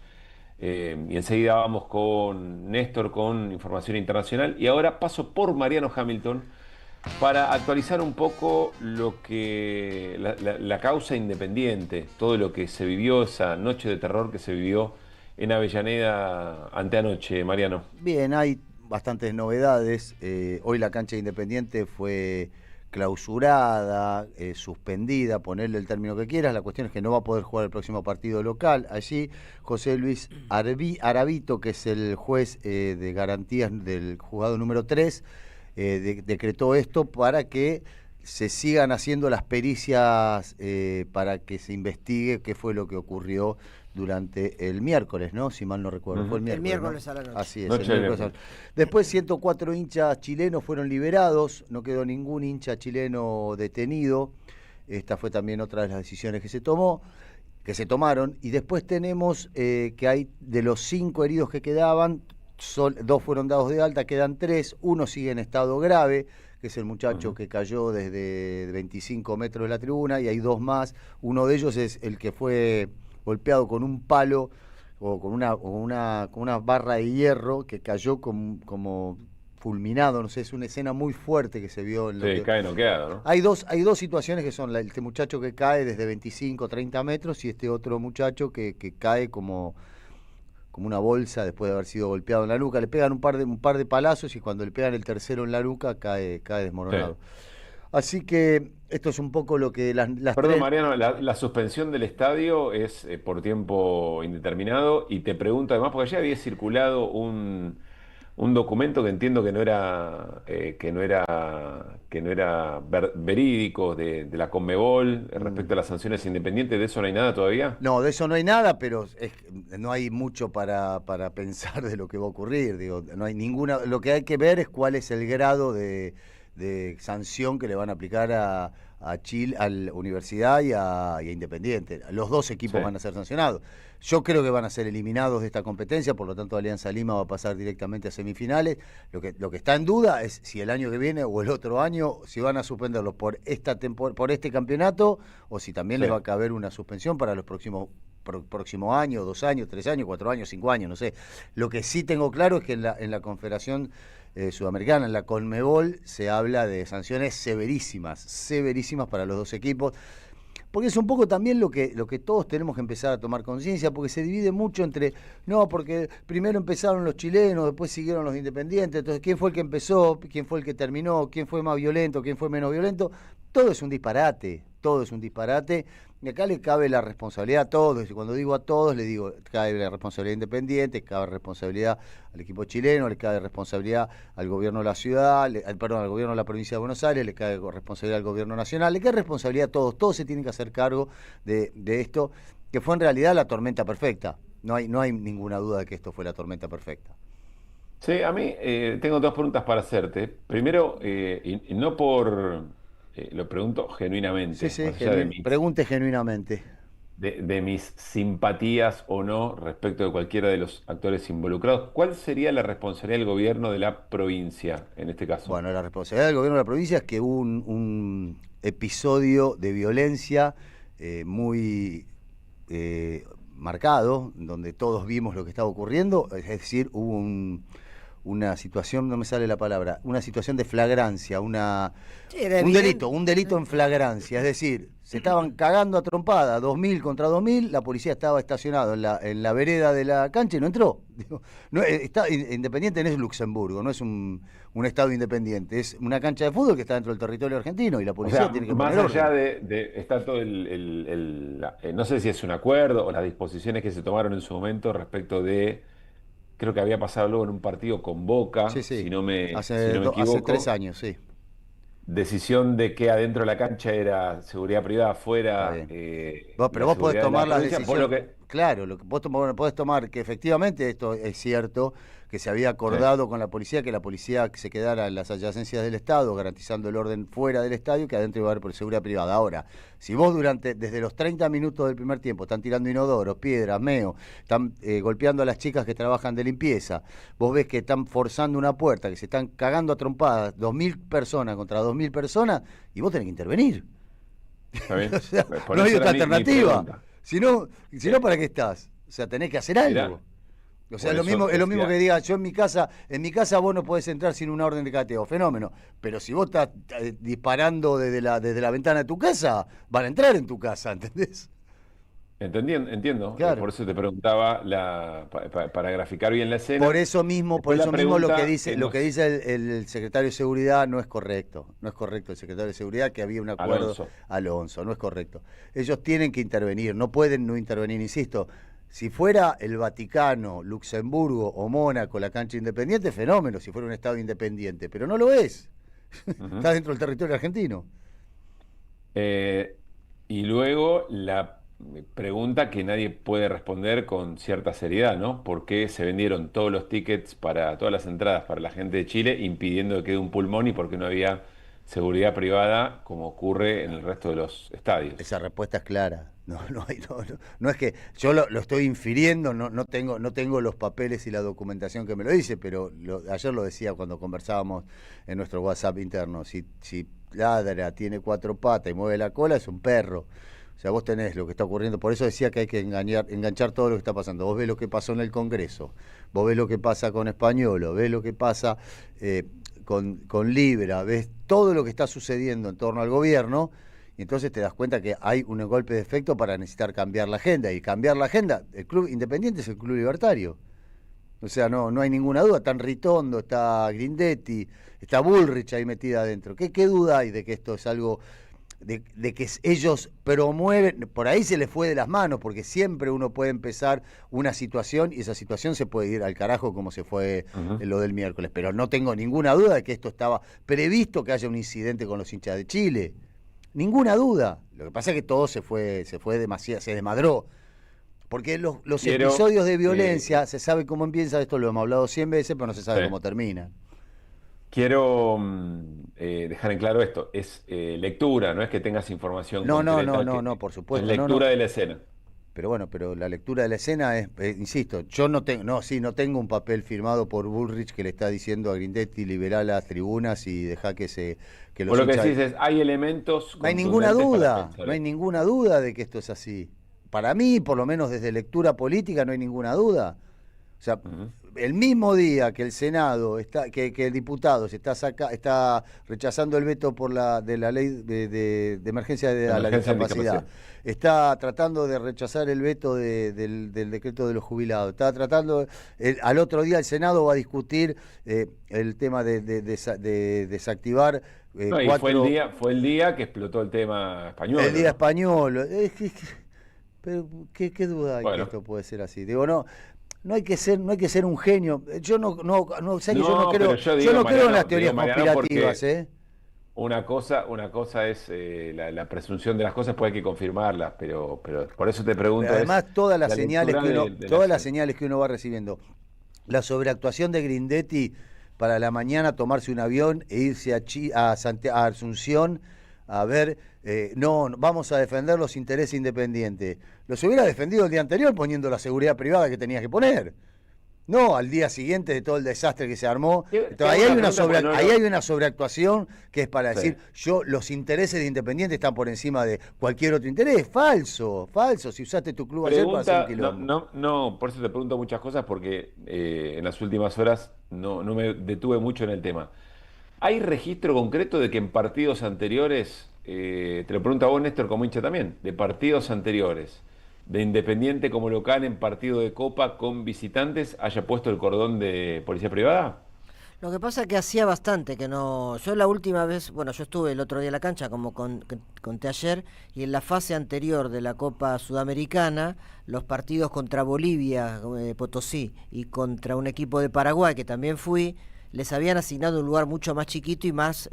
Y enseguida vamos con Néstor con información internacional. Y ahora paso por Mariano Hamilton para actualizar un poco lo que la causa independiente, todo lo que se vivió, esa noche de terror que se vivió en Avellaneda anteanoche, Mariano. Bien, hay bastantes novedades. Hoy la cancha de Independiente fue clausurada, suspendida, ponerle el término que quieras. La cuestión es que no va a poder jugar el próximo partido local. Allí José Luis Aravito, que es el juez de garantías del juzgado número 3, decretó esto para que se sigan haciendo las pericias, para que se investigue qué fue lo que ocurrió durante el miércoles, ¿no? Si mal no recuerdo. Fue el miércoles, ¿no? A la noche. Así es. El miércoles. Después 104 hinchas chilenos fueron liberados, no quedó ningún hincha chileno detenido. Esta fue también otra de las decisiones que se tomaron. Y después tenemos que hay de los 5 heridos que quedaban, 2 fueron dados de alta, quedan 3, uno sigue en estado grave, que es el muchacho que cayó desde 25 metros de la tribuna, y hay 2 más. Uno de ellos es el que fue golpeado con un palo o con una barra de hierro, que cayó como fulminado. No sé, es una escena muy fuerte que se vio. Cae noqueado, ¿no? Hay dos situaciones que son este muchacho que cae desde 25, 30 metros y este otro muchacho que cae como una bolsa después de haber sido golpeado en la nuca. Le pegan un par de palazos y cuando le pegan el tercero en la nuca cae desmoronado. Sí. Así que esto es un poco lo que Perdón, Mariano, la suspensión del estadio es por tiempo indeterminado, y te pregunto además, porque ya había circulado un un documento que entiendo que no era verídico de la Conmebol respecto a las sanciones independientes. ¿De eso no hay nada todavía? No, de eso no hay nada, pero no hay mucho para pensar de lo que va a ocurrir. Digo, no hay ninguna. Lo que hay que ver es cuál es el grado de sanción que le van a aplicar a Chile, a la Universidad y a Independiente. Los dos equipos van a ser sancionados. Yo creo que van a ser eliminados de esta competencia, por lo tanto Alianza Lima va a pasar directamente a semifinales. Lo que está en duda es si el año que viene o el otro año, si van a suspenderlos por este campeonato, o si también les va a caber una suspensión para los próximo año, 2 años, 3 años, 4 años, 5 años, no sé. Lo que sí tengo claro es que en la Confederación Sudamericana, en la Conmebol, se habla de sanciones severísimas para los dos equipos. Porque es un poco también lo que todos tenemos que empezar a tomar conciencia, porque se divide mucho entre, no, porque primero empezaron los chilenos, después siguieron los independientes, entonces ¿quién fue el que empezó? ¿Quién fue el que terminó? ¿Quién fue más violento? ¿Quién fue menos violento? Todo es un disparate, y acá le cabe la responsabilidad a todos, y cuando digo a todos, le digo, cabe la responsabilidad Independiente, cabe responsabilidad al equipo chileno, le cabe responsabilidad al gobierno de la ciudad, al gobierno de la provincia de Buenos Aires, le cabe responsabilidad al gobierno nacional, le cabe responsabilidad a todos se tienen que hacer cargo de esto, que fue en realidad la tormenta perfecta. No hay ninguna duda de que esto fue la tormenta perfecta. Sí, a mí tengo 2 preguntas para hacerte. Primero, y no por... lo pregunto genuinamente. Sí, pregunte genuinamente. De mis simpatías o no respecto de cualquiera de los actores involucrados. ¿Cuál sería la responsabilidad del gobierno de la provincia en este caso? Bueno, la responsabilidad del gobierno de la provincia es que hubo un episodio de violencia muy marcado, donde todos vimos lo que estaba ocurriendo, es decir, hubo una situación, no me sale la palabra, una situación de flagrancia, un delito en flagrancia, es decir, se estaban cagando a trompada, 2.000 contra 2.000, la policía estaba estacionado en la vereda de la cancha y no entró. Independiente no es Luxemburgo, no es un estado independiente, es una cancha de fútbol que está dentro del territorio argentino y la policía tiene que más poner allá orden. está todo no sé si es un acuerdo o las disposiciones que se tomaron en su momento respecto de... Creo que había pasado luego en un partido con Boca, si no me equivoco. Hace 3 años, sí. Decisión de que adentro de la cancha era seguridad privada, afuera. Pero vos podés tomar la decisión. Claro, vos podés tomar que efectivamente esto es cierto, que se había acordado con la policía, que la policía se quedara en las adyacencias del Estado, garantizando el orden fuera del estadio, que adentro iba a haber por seguridad privada. Ahora, si vos desde los 30 minutos del primer tiempo están tirando inodoros, piedras, meo, están golpeando a las chicas que trabajan de limpieza, vos ves que están forzando una puerta, que se están cagando a trompadas, 2.000 personas contra 2.000 personas, y vos tenés que intervenir. ¿Está bien? O sea, no hay otra alternativa. Si no, ¿para qué estás? O sea, tenés que hacer algo. O sea, es lo mismo que diga, yo en mi casa vos no podés entrar sin una orden de cateo, fenómeno. Pero si vos estás disparando desde la ventana de tu casa, van a entrar en tu casa, ¿entendés? Entiendo. Claro. Por eso te preguntaba para graficar bien la escena. Por eso mismo lo que dice el secretario de Seguridad no es correcto. No es correcto el secretario de Seguridad, que había un acuerdo. Alonso, no es correcto. Ellos tienen que intervenir, no pueden no intervenir, insisto. Si fuera el Vaticano, Luxemburgo o Mónaco la cancha independiente, fenómeno, si fuera un estado independiente, pero no lo es. Está dentro del territorio argentino. Y luego la pregunta que nadie puede responder con cierta seriedad, ¿no? ¿Por qué se vendieron todos los tickets para todas las entradas para la gente de Chile, impidiendo que quede un pulmón, y por qué no había seguridad privada como ocurre en el resto de los estadios? Esa respuesta es clara. No es que yo lo estoy infiriendo, no tengo los papeles y la documentación que me lo dice, pero ayer lo decía cuando conversábamos en nuestro WhatsApp interno. Si ladra, tiene 4 patas y mueve la cola, es un perro. O sea, vos tenés lo que está ocurriendo. Por eso decía que hay que enganchar todo lo que está pasando. Vos ves lo que pasó en el Congreso, vos ves lo que pasa con Españolo, ves lo que pasa con Libra, ves todo lo que está sucediendo en torno al gobierno, y entonces te das cuenta que hay un golpe de efecto para necesitar cambiar la agenda. Y cambiar la agenda, el Club Independiente es el Club Libertario. O sea, no hay ninguna duda. Está Ritondo, está Grindetti, está Bullrich ahí metida adentro. ¿Qué duda hay de que esto es algo de que ellos promueven, por ahí se les fue de las manos, porque siempre uno puede empezar una situación y esa situación se puede ir al carajo como se fue lo del miércoles, pero no tengo ninguna duda de que esto estaba previsto, que haya un incidente con los hinchas de Chile, ninguna duda. Lo que pasa es que todo se fue demasiado, se desmadró. Porque los episodios de violencia, se sabe cómo empieza, esto lo hemos hablado 100 veces, pero no se sabe cómo termina. Quiero dejar en claro esto, es lectura, no es que tengas información concreta. No, por supuesto. Es lectura de la escena. Pero bueno, la lectura de la escena es, insisto, yo no tengo un papel firmado por Bullrich que le está diciendo a Grindetti liberá las tribunas y deja que los lo que decís es, hay elementos. No hay ninguna duda de que esto es así. Para mí, por lo menos desde lectura política, no hay ninguna duda. O sea, el mismo día que el Senado que el diputado está rechazando el veto de la ley de emergencia de la discapacidad, está tratando de rechazar el veto del decreto de los jubilados, está tratando, al otro día el Senado va a discutir el tema de desactivar. Fue el día que explotó el tema español. El día español. Pero ¿qué duda hay que esto puede ser así? Digo, no hay que ser un genio. Yo no creo en las teorías conspirativas, Una cosa es la presunción de las cosas, pues hay que confirmarlas, pero por eso te pregunto. Pero además todas las señales que uno va recibiendo, la sobreactuación de Grindetti para la mañana tomarse un avión e irse a Asunción a ver, no, vamos a defender los intereses independientes. Los hubiera defendido el día anterior poniendo la seguridad privada que tenías que poner. No, al día siguiente de todo el desastre que se armó. Entonces, ahí hay una sobreactuación que es para decir, los intereses de Independiente están por encima de cualquier otro interés. Falso. Si usaste tu club ayer para hacer un quilombo. No, por eso te pregunto muchas cosas, porque en las últimas horas no me detuve mucho en el tema. ¿Hay registro concreto de que en partidos anteriores, te lo pregunto a vos, Néstor, como hincha también, de partidos anteriores, de Independiente como local en partido de Copa con visitantes, haya puesto el cordón de policía privada? Lo que pasa es que hacía bastante que no... Yo la última vez, yo estuve el otro día en la cancha, como conté ayer, y en la fase anterior de la Copa Sudamericana, los partidos contra Bolivia, Potosí, y contra un equipo de Paraguay, que también fui, les habían asignado un lugar mucho más chiquito y más,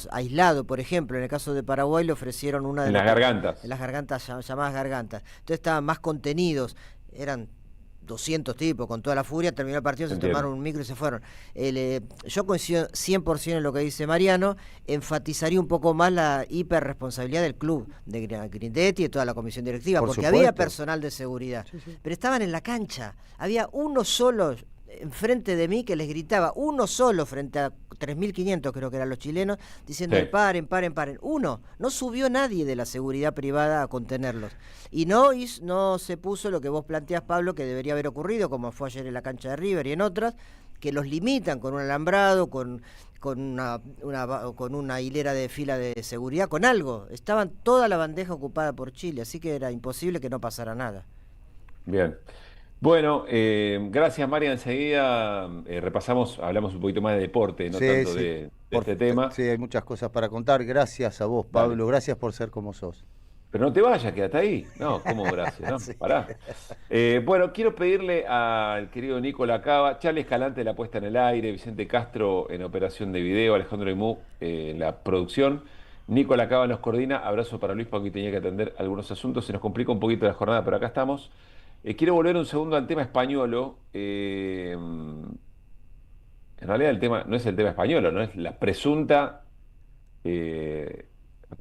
aislado. Por ejemplo, en el caso de Paraguay le ofrecieron una de las gargantas. En las gargantas, llamadas gargantas. Entonces estaban más contenidos, eran 200 tipos, con toda la furia, terminó el partido, se tomaron un micro y se fueron. Yo coincido 100% en lo que dice Mariano, enfatizaría un poco más la hiperresponsabilidad del club, de Grindetti y de toda la comisión directiva, porque había personal de seguridad, pero estaban en la cancha, había uno solo enfrente de mí que les gritaba, uno solo frente a 3.500 creo que eran los chilenos, diciendo paren. Uno, no subió nadie de la seguridad privada a contenerlos. Y no se puso lo que vos planteás, Pablo, que debería haber ocurrido, como fue ayer en la cancha de River y en otras, que los limitan con un alambrado, con una hilera de fila de seguridad, con algo. Estaban toda la bandeja ocupada por Chile, así que era imposible que no pasara nada. Bien. Bueno, gracias, María. Enseguida hablamos un poquito más de deporte, no tanto de este tema. Sí, hay muchas cosas para contar. Gracias a vos, Pablo. Gracias por ser como sos. Pero no te vayas, quédate ahí. No, ¿cómo gracias? ¿No? Sí. Pará. Bueno, quiero pedirle al querido Nico Lacaba, Charlie Escalante de la puesta en el aire, Vicente Castro en operación de video, Alejandro Imú en la producción, Nico Lacaba nos coordina. Abrazo para Luis, porque tenía que atender algunos asuntos. Se nos complica un poquito la jornada, pero acá estamos. Quiero volver un segundo al tema españolo. En realidad el tema no es el tema españolo, no es la presunta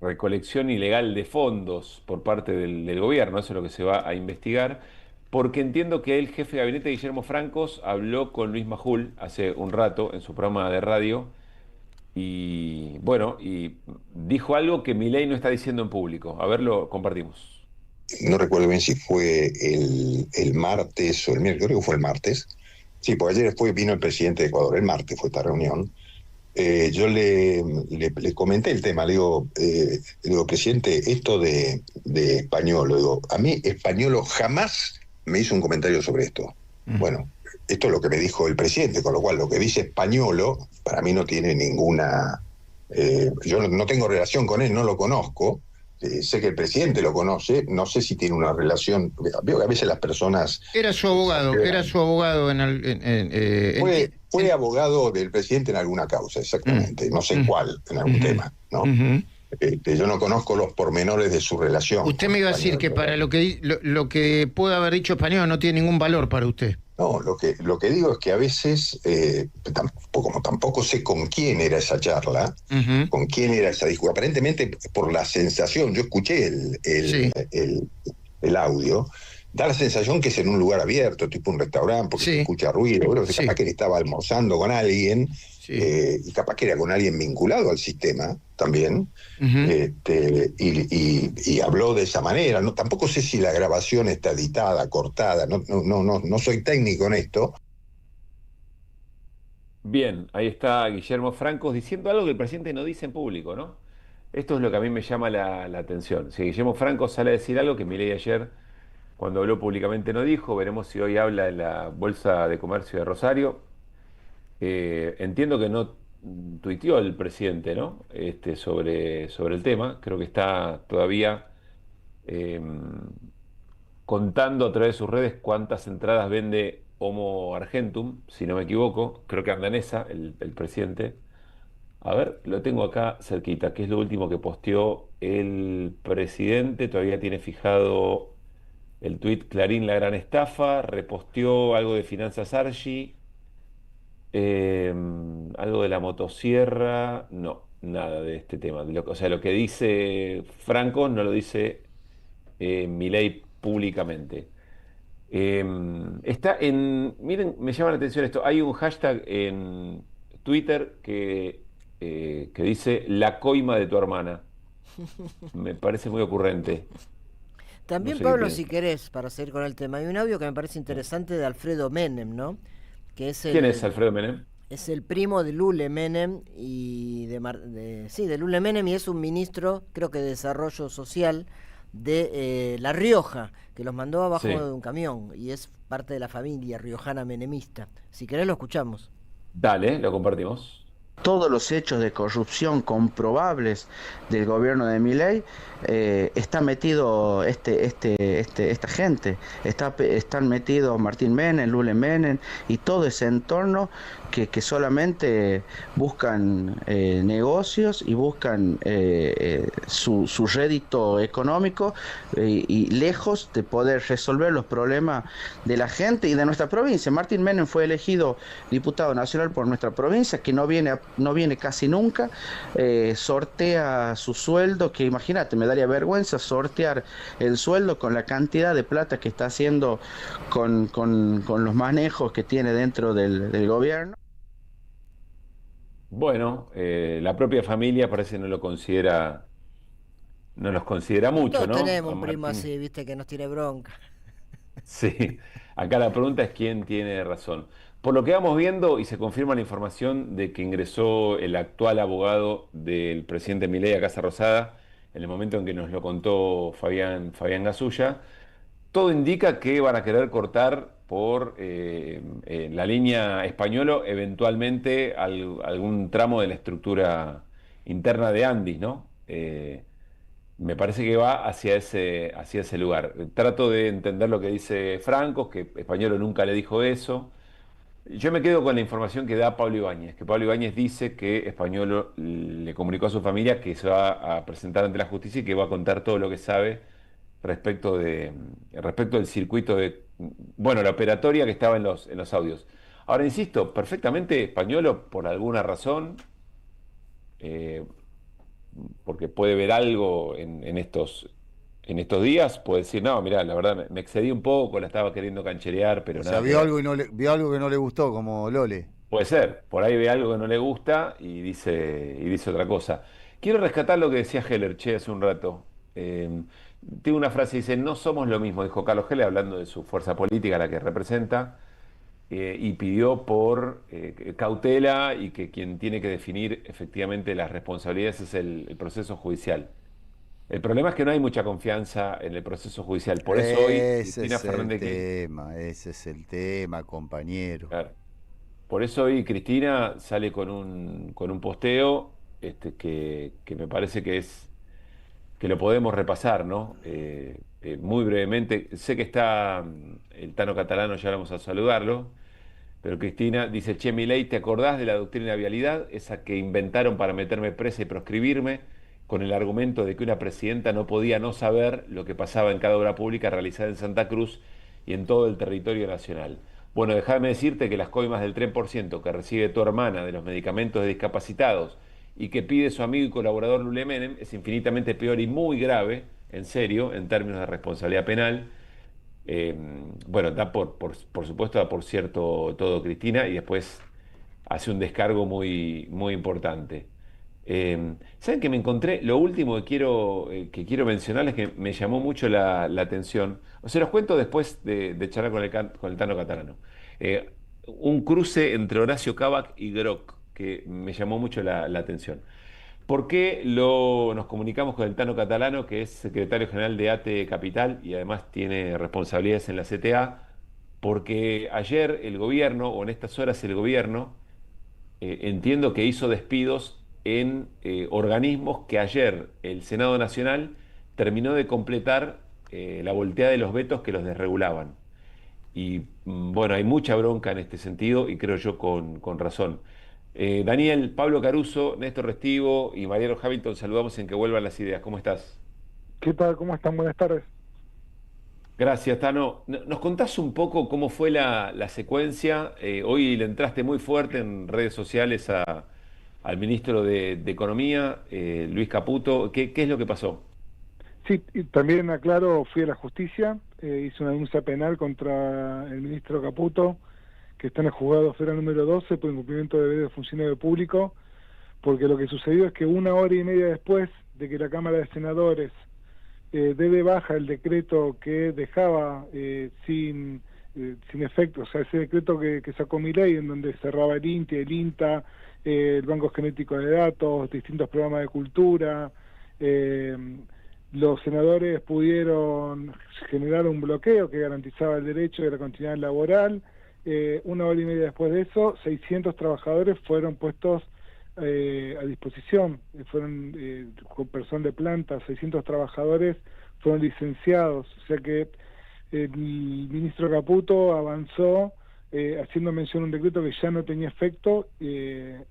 recolección ilegal de fondos por parte del gobierno. Eso es lo que se va a investigar, porque entiendo que el jefe de gabinete, Guillermo Francos, habló con Luis Majul hace un rato en su programa de radio y dijo algo que Milei no está diciendo en público. A ver, lo compartimos. No recuerdo bien si fue el martes o el miércoles, creo que fue el martes. Sí, porque ayer después vino el presidente de Ecuador, el martes fue esta reunión. Yo le comenté el tema, le digo, presidente, esto de Españolo, digo, a mí Españolo jamás me hizo un comentario sobre esto. Bueno, esto es lo que me dijo el presidente, con lo cual lo que dice Españolo para mí no tiene ninguna Yo no tengo relación con él, no lo conozco. Sé que el presidente lo conoce, no sé si tiene una relación. Veo que a veces las personas. Era su abogado Fue abogado del presidente en alguna causa, exactamente. No sé cuál, en algún tema, ¿no? Yo no conozco los pormenores de su relación. Usted me iba a decir que para lo que pueda haber dicho Español no tiene ningún valor para usted. No, lo que digo es que a veces, como tampoco sé con quién era esa charla, con quién era esa discusión, aparentemente por la sensación, yo escuché el audio, da la sensación que es en un lugar abierto, tipo un restaurante, porque se escucha ruido, bueno, capaz que él estaba almorzando con alguien, y capaz que era con alguien vinculado al sistema también, y habló de esa manera. No, tampoco sé si la grabación está editada, cortada, no soy técnico en esto. Bien, ahí está Guillermo Francos diciendo algo que el presidente no dice en público, ¿no? Esto es lo que a mí me llama la atención. Si Guillermo Francos sale a decir algo que Milei ayer, cuando habló públicamente, no dijo, veremos si hoy habla en la Bolsa de Comercio de Rosario. Entiendo que no tuiteó el presidente, ¿no? Sobre el tema. Creo que está todavía contando a través de sus redes cuántas entradas vende Homo Argentum, si no me equivoco. Creo que anda en esa, el presidente. A ver, lo tengo acá cerquita, que es lo último que posteó el presidente. Todavía tiene fijado el tuit Clarín, la gran estafa. Reposteó algo de Finanzas Argy. Algo de la motosierra. No, nada de este tema. O sea, lo que dice Franco no lo dice Milei públicamente. Miren, me llama la atención esto. Hay un hashtag en Twitter que dice la coima de tu hermana. Me parece muy ocurrente. También, No sé Pablo, qué si querés, para seguir con el tema, hay un audio que me parece interesante de Alfredo Menem, ¿no? Que es ¿Quién es Alfredo Menem? Es el primo de Lule Menem y de Lule Menem, y es un ministro, creo que de Desarrollo Social de La Rioja, que los mandó abajo de un camión, y es parte de la familia riojana menemista. Si querés lo escuchamos. Dale, lo compartimos. Todos los hechos de corrupción comprobables del gobierno de Milei, está metido esta gente, están metidos Martín Menem, Lule Menem y todo ese entorno que solamente buscan negocios y buscan su rédito económico, y lejos de poder resolver los problemas de la gente y de nuestra provincia. Martín Menem fue elegido diputado nacional por nuestra provincia, que no viene casi nunca, sortea su sueldo, que imagínate, me daría vergüenza sortear el sueldo con la cantidad de plata que está haciendo con los manejos que tiene dentro del gobierno. Bueno, la propia familia parece no los considera mucho, Todos ¿no? tenemos A un primo Martín. así, viste, que nos tiene bronca. Sí, acá la pregunta es quién tiene razón. Por lo que vamos viendo, y se confirma la información de que ingresó el actual abogado del presidente Milei a Casa Rosada, en el momento en que nos lo contó Fabián Gasulla, todo indica que van a querer cortar por la línea Españolo, eventualmente algún tramo de la estructura interna de Andis, ¿no? Me parece que va hacia ese lugar. Trato de entender lo que dice Franco, que Españolo nunca le dijo eso. Yo me quedo con la información que da Pablo Ibáñez, que Pablo Ibáñez dice que Españolo le comunicó a su familia que se va a presentar ante la justicia y que va a contar todo lo que sabe respecto del circuito la operatoria que estaba en los audios. Ahora, insisto, perfectamente Españolo, por alguna razón, porque puede ver algo en estos días, puede decir, no, mirá, la verdad me excedí un poco, la estaba queriendo cancherear, pero O nada sea, que vio ver. algo que no le gustó, como Lole. Puede ser, por ahí ve algo que no le gusta y dice otra cosa. Quiero rescatar lo que decía Heller, hace un rato. Tiene una frase, dice, no somos lo mismo, dijo Carlos Heller, hablando de su fuerza política, la que representa, y pidió por cautela y que quien tiene que definir efectivamente las responsabilidades es el proceso judicial. El problema es que no hay mucha confianza en el proceso judicial. Por eso hoy Cristina Fernández Ese es el tema, compañero. Claro. Por eso hoy Cristina sale con un posteo que me parece que lo podemos repasar, ¿no? Muy brevemente. Sé que está el Tano Catalano, ya vamos a saludarlo, pero Cristina dice: Che, Milei, ¿te acordás de la doctrina de vialidad? Esa que inventaron para meterme presa y proscribirme, con el argumento de que una presidenta no podía no saber lo que pasaba en cada obra pública realizada en Santa Cruz y en todo el territorio nacional. Bueno, déjame decirte que las coimas del 3% que recibe tu hermana de los medicamentos de discapacitados y que pide su amigo y colaborador Lule Menem es infinitamente peor y muy grave, en serio, en términos de responsabilidad penal. Bueno, por supuesto, da por cierto todo Cristina, y después hace un descargo muy, muy importante. ¿Saben que me encontré? Lo último que quiero mencionarles, que me llamó mucho la atención, o se los cuento después de charlar con el Tano Catalano. Un cruce entre Horacio Cabac y Groc, que me llamó mucho la atención. ¿Por qué nos comunicamos con el Tano Catalano, que es secretario general de ATE Capital y además tiene responsabilidades en la CTA? Porque ayer el gobierno, o en estas horas el gobierno, entiendo que hizo despidos en organismos que ayer el Senado Nacional terminó de completar la volteada de los vetos que los desregulaban. Y bueno, hay mucha bronca en este sentido, y creo yo con razón. Daniel, Pablo Caruso, Néstor Restivo y Mariano Hamilton, saludamos en Que Vuelvan las Ideas. ¿Cómo estás? ¿Qué tal? ¿Cómo están? Buenas tardes. Gracias, Tano. ¿Nos contás un poco cómo fue la secuencia? Hoy le entraste muy fuerte en redes sociales al ministro de Economía, Luis Caputo. ¿Qué es lo que pasó? Sí, y también aclaro, fui a la justicia, hice una denuncia penal contra el ministro Caputo, que está en el juzgado federal número 12 por incumplimiento de deber de funcionario público, porque lo que sucedió es que 1 hora y media después de que la Cámara de Senadores dé de baja el decreto que dejaba sin efecto, o sea, ese decreto que sacó Milei, en donde cerraba el INTI, el INTA, el Banco Genético de Datos, distintos programas de cultura, los senadores pudieron generar un bloqueo que garantizaba el derecho de la continuidad laboral. 1 hora y media después de eso, 600 trabajadores fueron puestos a disposición, fueron con personal de planta, 600 trabajadores fueron licenciados, o sea que el ministro Caputo avanzó haciendo mención a un decreto que ya no tenía efecto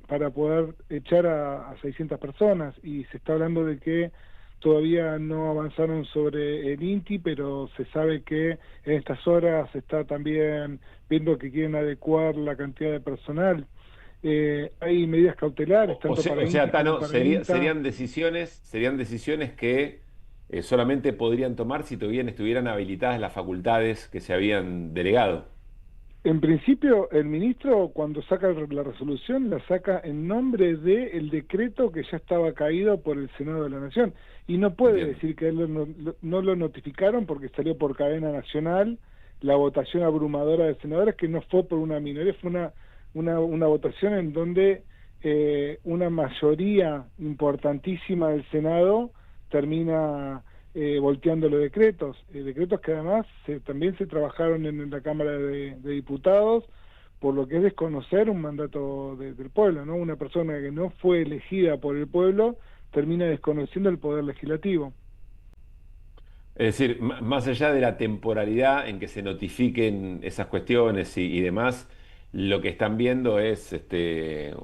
para poder echar a 600 personas, y se está hablando de que todavía no avanzaron sobre el INTI, pero se sabe que en estas horas se está también viendo que quieren adecuar la cantidad de personal. Hay medidas cautelares, tanto para INTI Tano, como para INTA. serían decisiones que solamente podrían tomar si todavía estuvieran habilitadas las facultades que se habían delegado. En principio, el ministro, cuando saca la resolución, la saca en nombre del decreto que ya estaba caído por el Senado de la Nación. Y no puede decir que no lo notificaron, porque salió por cadena nacional la votación abrumadora de senadores, que no fue por una minoría, fue una votación en donde una mayoría importantísima del Senado termina volteando los decretos que además también se trabajaron en la Cámara de Diputados, por lo que es desconocer un mandato del pueblo, ¿no? Una persona que no fue elegida por el pueblo termina desconociendo el poder legislativo. Es decir, más allá de la temporalidad en que se notifiquen esas cuestiones y demás, lo que están viendo es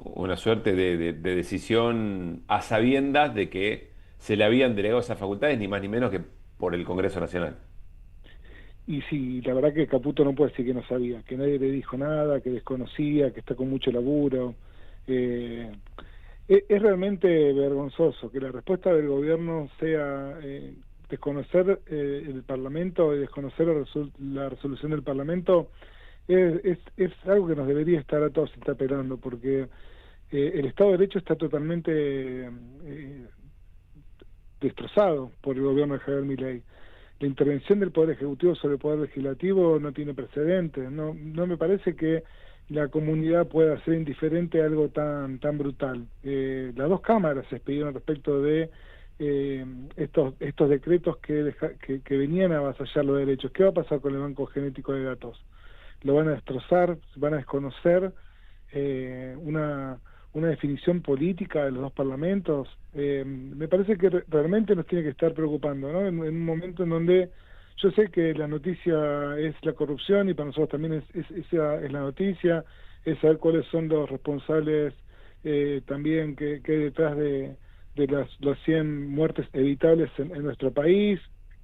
una suerte de decisión a sabiendas de que se le habían delegado esas facultades, ni más ni menos que por el Congreso Nacional. Y sí, la verdad que Caputo no puede decir que no sabía, que nadie le dijo nada, que desconocía, que está con mucho laburo. Es realmente vergonzoso que la respuesta del gobierno sea desconocer el Parlamento y desconocer la resolución del Parlamento. Es algo que nos debería estar a todos interpelando, porque el Estado de Derecho está totalmente destrozado por el gobierno de Javier Milei. La intervención del Poder Ejecutivo sobre el Poder Legislativo no tiene precedentes. No me parece que la comunidad pueda ser indiferente a algo tan brutal. Las dos cámaras se expidieron respecto de estos decretos que venían a avasallar los derechos. ¿Qué va a pasar con el Banco Genético de Datos? Lo van a destrozar, van a desconocer un una definición política de los dos parlamentos, me parece que realmente nos tiene que estar preocupando, ¿no? En un momento en donde yo sé que la noticia es la corrupción y para nosotros también esa es la noticia, es saber cuáles son los responsables también que hay detrás de las 100 muertes evitables en nuestro país.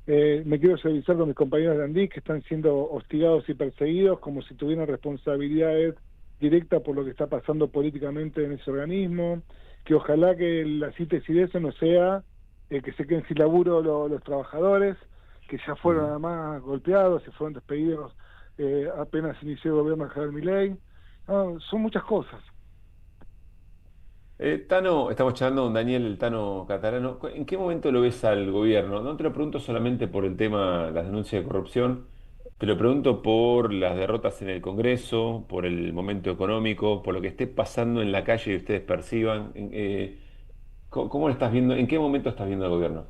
Me quiero solidarizar con mis compañeros de Andí que están siendo hostigados y perseguidos como si tuvieran responsabilidades directas por lo que está pasando políticamente en ese organismo, que ojalá que la síntesis de eso no sea que se queden sin laburo los trabajadores, que ya fueron además golpeados, se fueron despedidos apenas inició el gobierno de Javier Milei. No, son muchas cosas. Tano, estamos charlando con Daniel el Tano Catalano. ¿En qué momento lo ves al gobierno? No te lo pregunto solamente por el tema, las denuncias de corrupción, te lo pregunto por las derrotas en el Congreso, por el momento económico, por lo que esté pasando en la calle y ustedes perciban. ¿Cómo lo estás viendo? ¿En qué momento estás viendo al gobierno?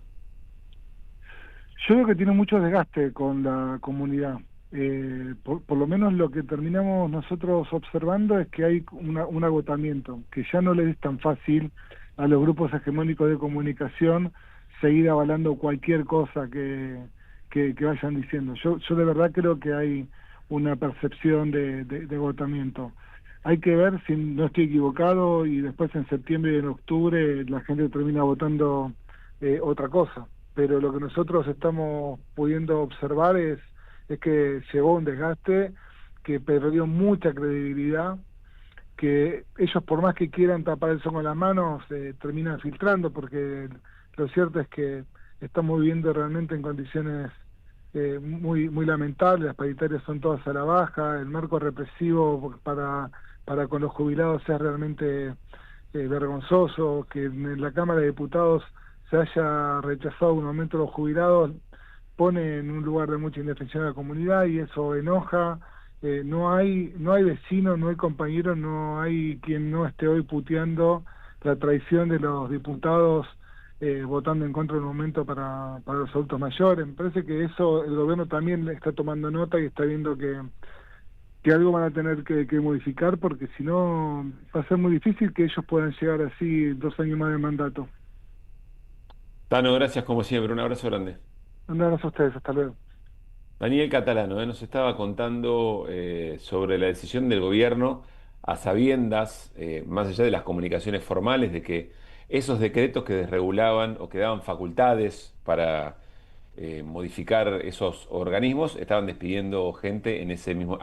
Yo creo que tiene mucho desgaste con la comunidad. Por lo menos lo que terminamos nosotros observando es que hay un agotamiento, que ya no les es tan fácil a los grupos hegemónicos de comunicación seguir avalando cualquier cosa que vayan diciendo. Yo de verdad creo que hay una percepción de agotamiento. Hay que ver si no estoy equivocado y después en septiembre y en octubre la gente termina votando otra cosa. Pero lo que nosotros estamos pudiendo observar es que llegó un desgaste, que perdió mucha credibilidad, que ellos por más que quieran tapar el sol con las manos, terminan filtrando, porque lo cierto es que estamos viviendo realmente en condiciones muy lamentables, las paritarias son todas a la baja, el marco represivo para con los jubilados es realmente vergonzoso, que en la Cámara de Diputados se haya rechazado un aumento de los jubilados, pone en un lugar de mucha indefensión a la comunidad y eso enoja. No hay vecinos, no hay compañeros, no hay quien no esté hoy puteando la traición de los diputados votando en contra del aumento para los adultos mayores. Me parece que eso el gobierno también está tomando nota y está viendo que algo van a tener que modificar, porque si no va a ser muy difícil que ellos puedan llegar así 2 años más de mandato. Tano, gracias como siempre, un abrazo grande. Un abrazo a ustedes, hasta luego. Daniel Catalano nos estaba contando sobre la decisión del gobierno a sabiendas, más allá de las comunicaciones formales, de que esos decretos que desregulaban o que daban facultades para modificar esos organismos estaban despidiendo gente en ese mismo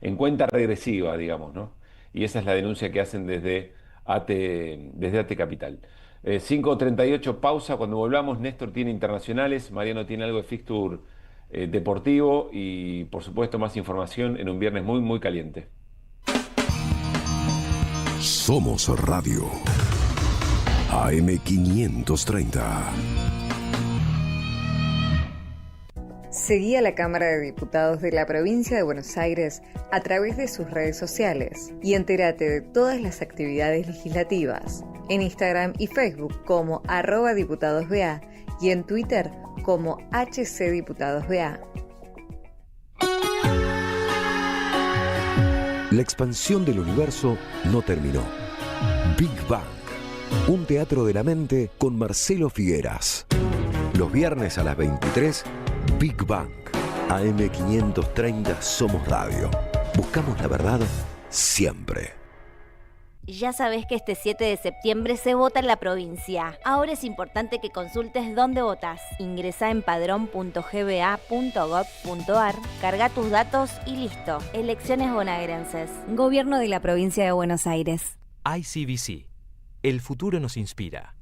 en cuenta regresiva, digamos, ¿no? Y esa es la denuncia que hacen desde ATE Capital. 5:38, pausa. Cuando volvamos, Néstor tiene internacionales, Mariano tiene algo de fixture deportivo y, por supuesto, más información en un viernes muy, muy caliente. Somos Radio AM530. Seguí a la Cámara de Diputados de la Provincia de Buenos Aires a través de sus redes sociales y entérate de todas las actividades legislativas en Instagram y Facebook como @diputadosBA y en Twitter como HCDiputadosBA. La expansión del universo no terminó. Big Bang, un teatro de la mente con Marcelo Figueras. Los viernes a las 23, Big Bang, AM530 Somos Radio. Buscamos la verdad siempre. Ya sabés que este 7 de septiembre se vota en la provincia. Ahora es importante que consultes dónde votás. Ingresá en padrón.gba.gov.ar, carga tus datos y listo. Elecciones bonaerenses. Gobierno de la Provincia de Buenos Aires. ICBC. El futuro nos inspira.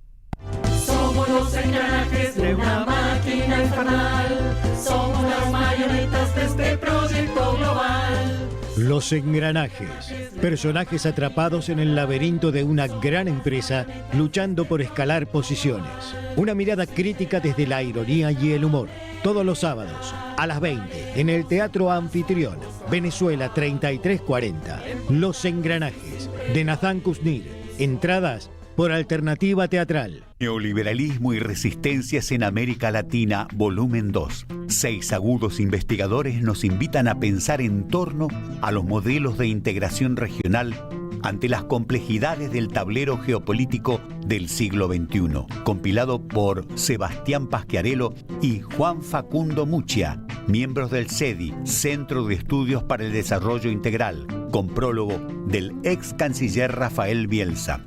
Somos los engranajes de una máquina infernal. Somos las marionetas de este proyecto global. Los engranajes, personajes atrapados en el laberinto de una gran empresa luchando por escalar posiciones. Una mirada crítica desde la ironía y el humor. Todos los sábados a las 20 en el Teatro Anfitrión, Venezuela 3340. Los engranajes de Nathan Kuznir. Entradas por Alternativa Teatral. Neoliberalismo y resistencias en América Latina, volumen 2. 6 agudos investigadores nos invitan a pensar en torno a los modelos de integración regional ante las complejidades del tablero geopolítico del siglo XXI, compilado por Sebastián Pasquiarello y Juan Facundo Muccia, miembros del CEDI, Centro de Estudios para el Desarrollo Integral, con prólogo del ex canciller Rafael Bielsa.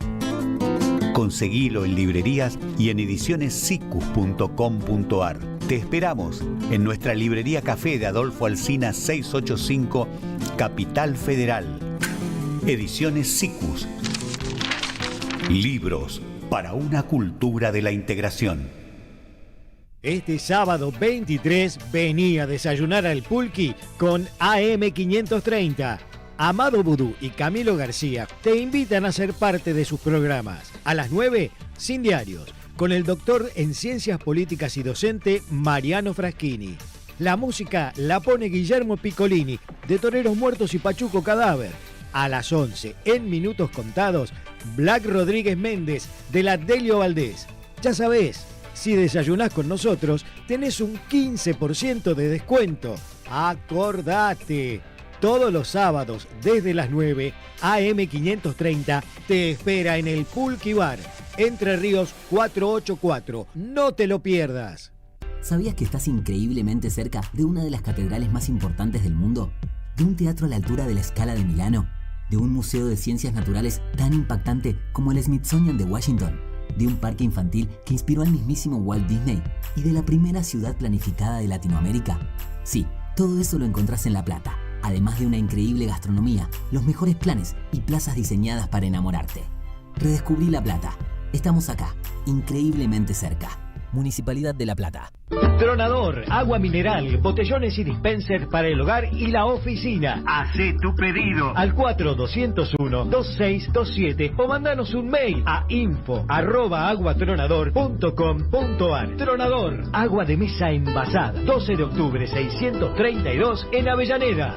Conseguilo en librerías y en edicionessicus.com.ar. Te esperamos en nuestra librería café de Adolfo Alsina 685, Capital Federal. Ediciones Sicus. Libros para una cultura de la integración. Este sábado 23 venía a desayunar al Pulqui con AM530. Amado Vudú y Camilo García te invitan a ser parte de sus programas. A las 9, Sin Diarios, con el doctor en Ciencias Políticas y docente Mariano Fraschini. La música la pone Guillermo Piccolini, de Toreros Muertos y Pachuco Cadáver. A las 11, en minutos contados, Black Rodríguez Méndez, de la Delio Valdés. Ya sabés, si desayunás con nosotros, tenés un 15% de descuento. ¡Acordate! Todos los sábados, desde las 9, AM530, te espera en el Pulqui Bar, Entre Ríos 484. No te lo pierdas. ¿Sabías que estás increíblemente cerca de una de las catedrales más importantes del mundo? ¿De un teatro a la altura de la Scala de Milano? ¿De un museo de ciencias naturales tan impactante como el Smithsonian de Washington? ¿De un parque infantil que inspiró al mismísimo Walt Disney? ¿Y de la primera ciudad planificada de Latinoamérica? Sí, todo eso lo encontrás en La Plata. Además de una increíble gastronomía, los mejores planes y plazas diseñadas para enamorarte. Redescubrí La Plata. Estamos acá, increíblemente cerca. Municipalidad de La Plata. Tronador, agua mineral, botellones y dispensers para el hogar y la oficina. Hacé tu pedido al 4201-2627 o mandanos un mail a info@aguatronador.com.ar. Tronador, agua de mesa envasada. 12 de octubre 632 en Avellaneda.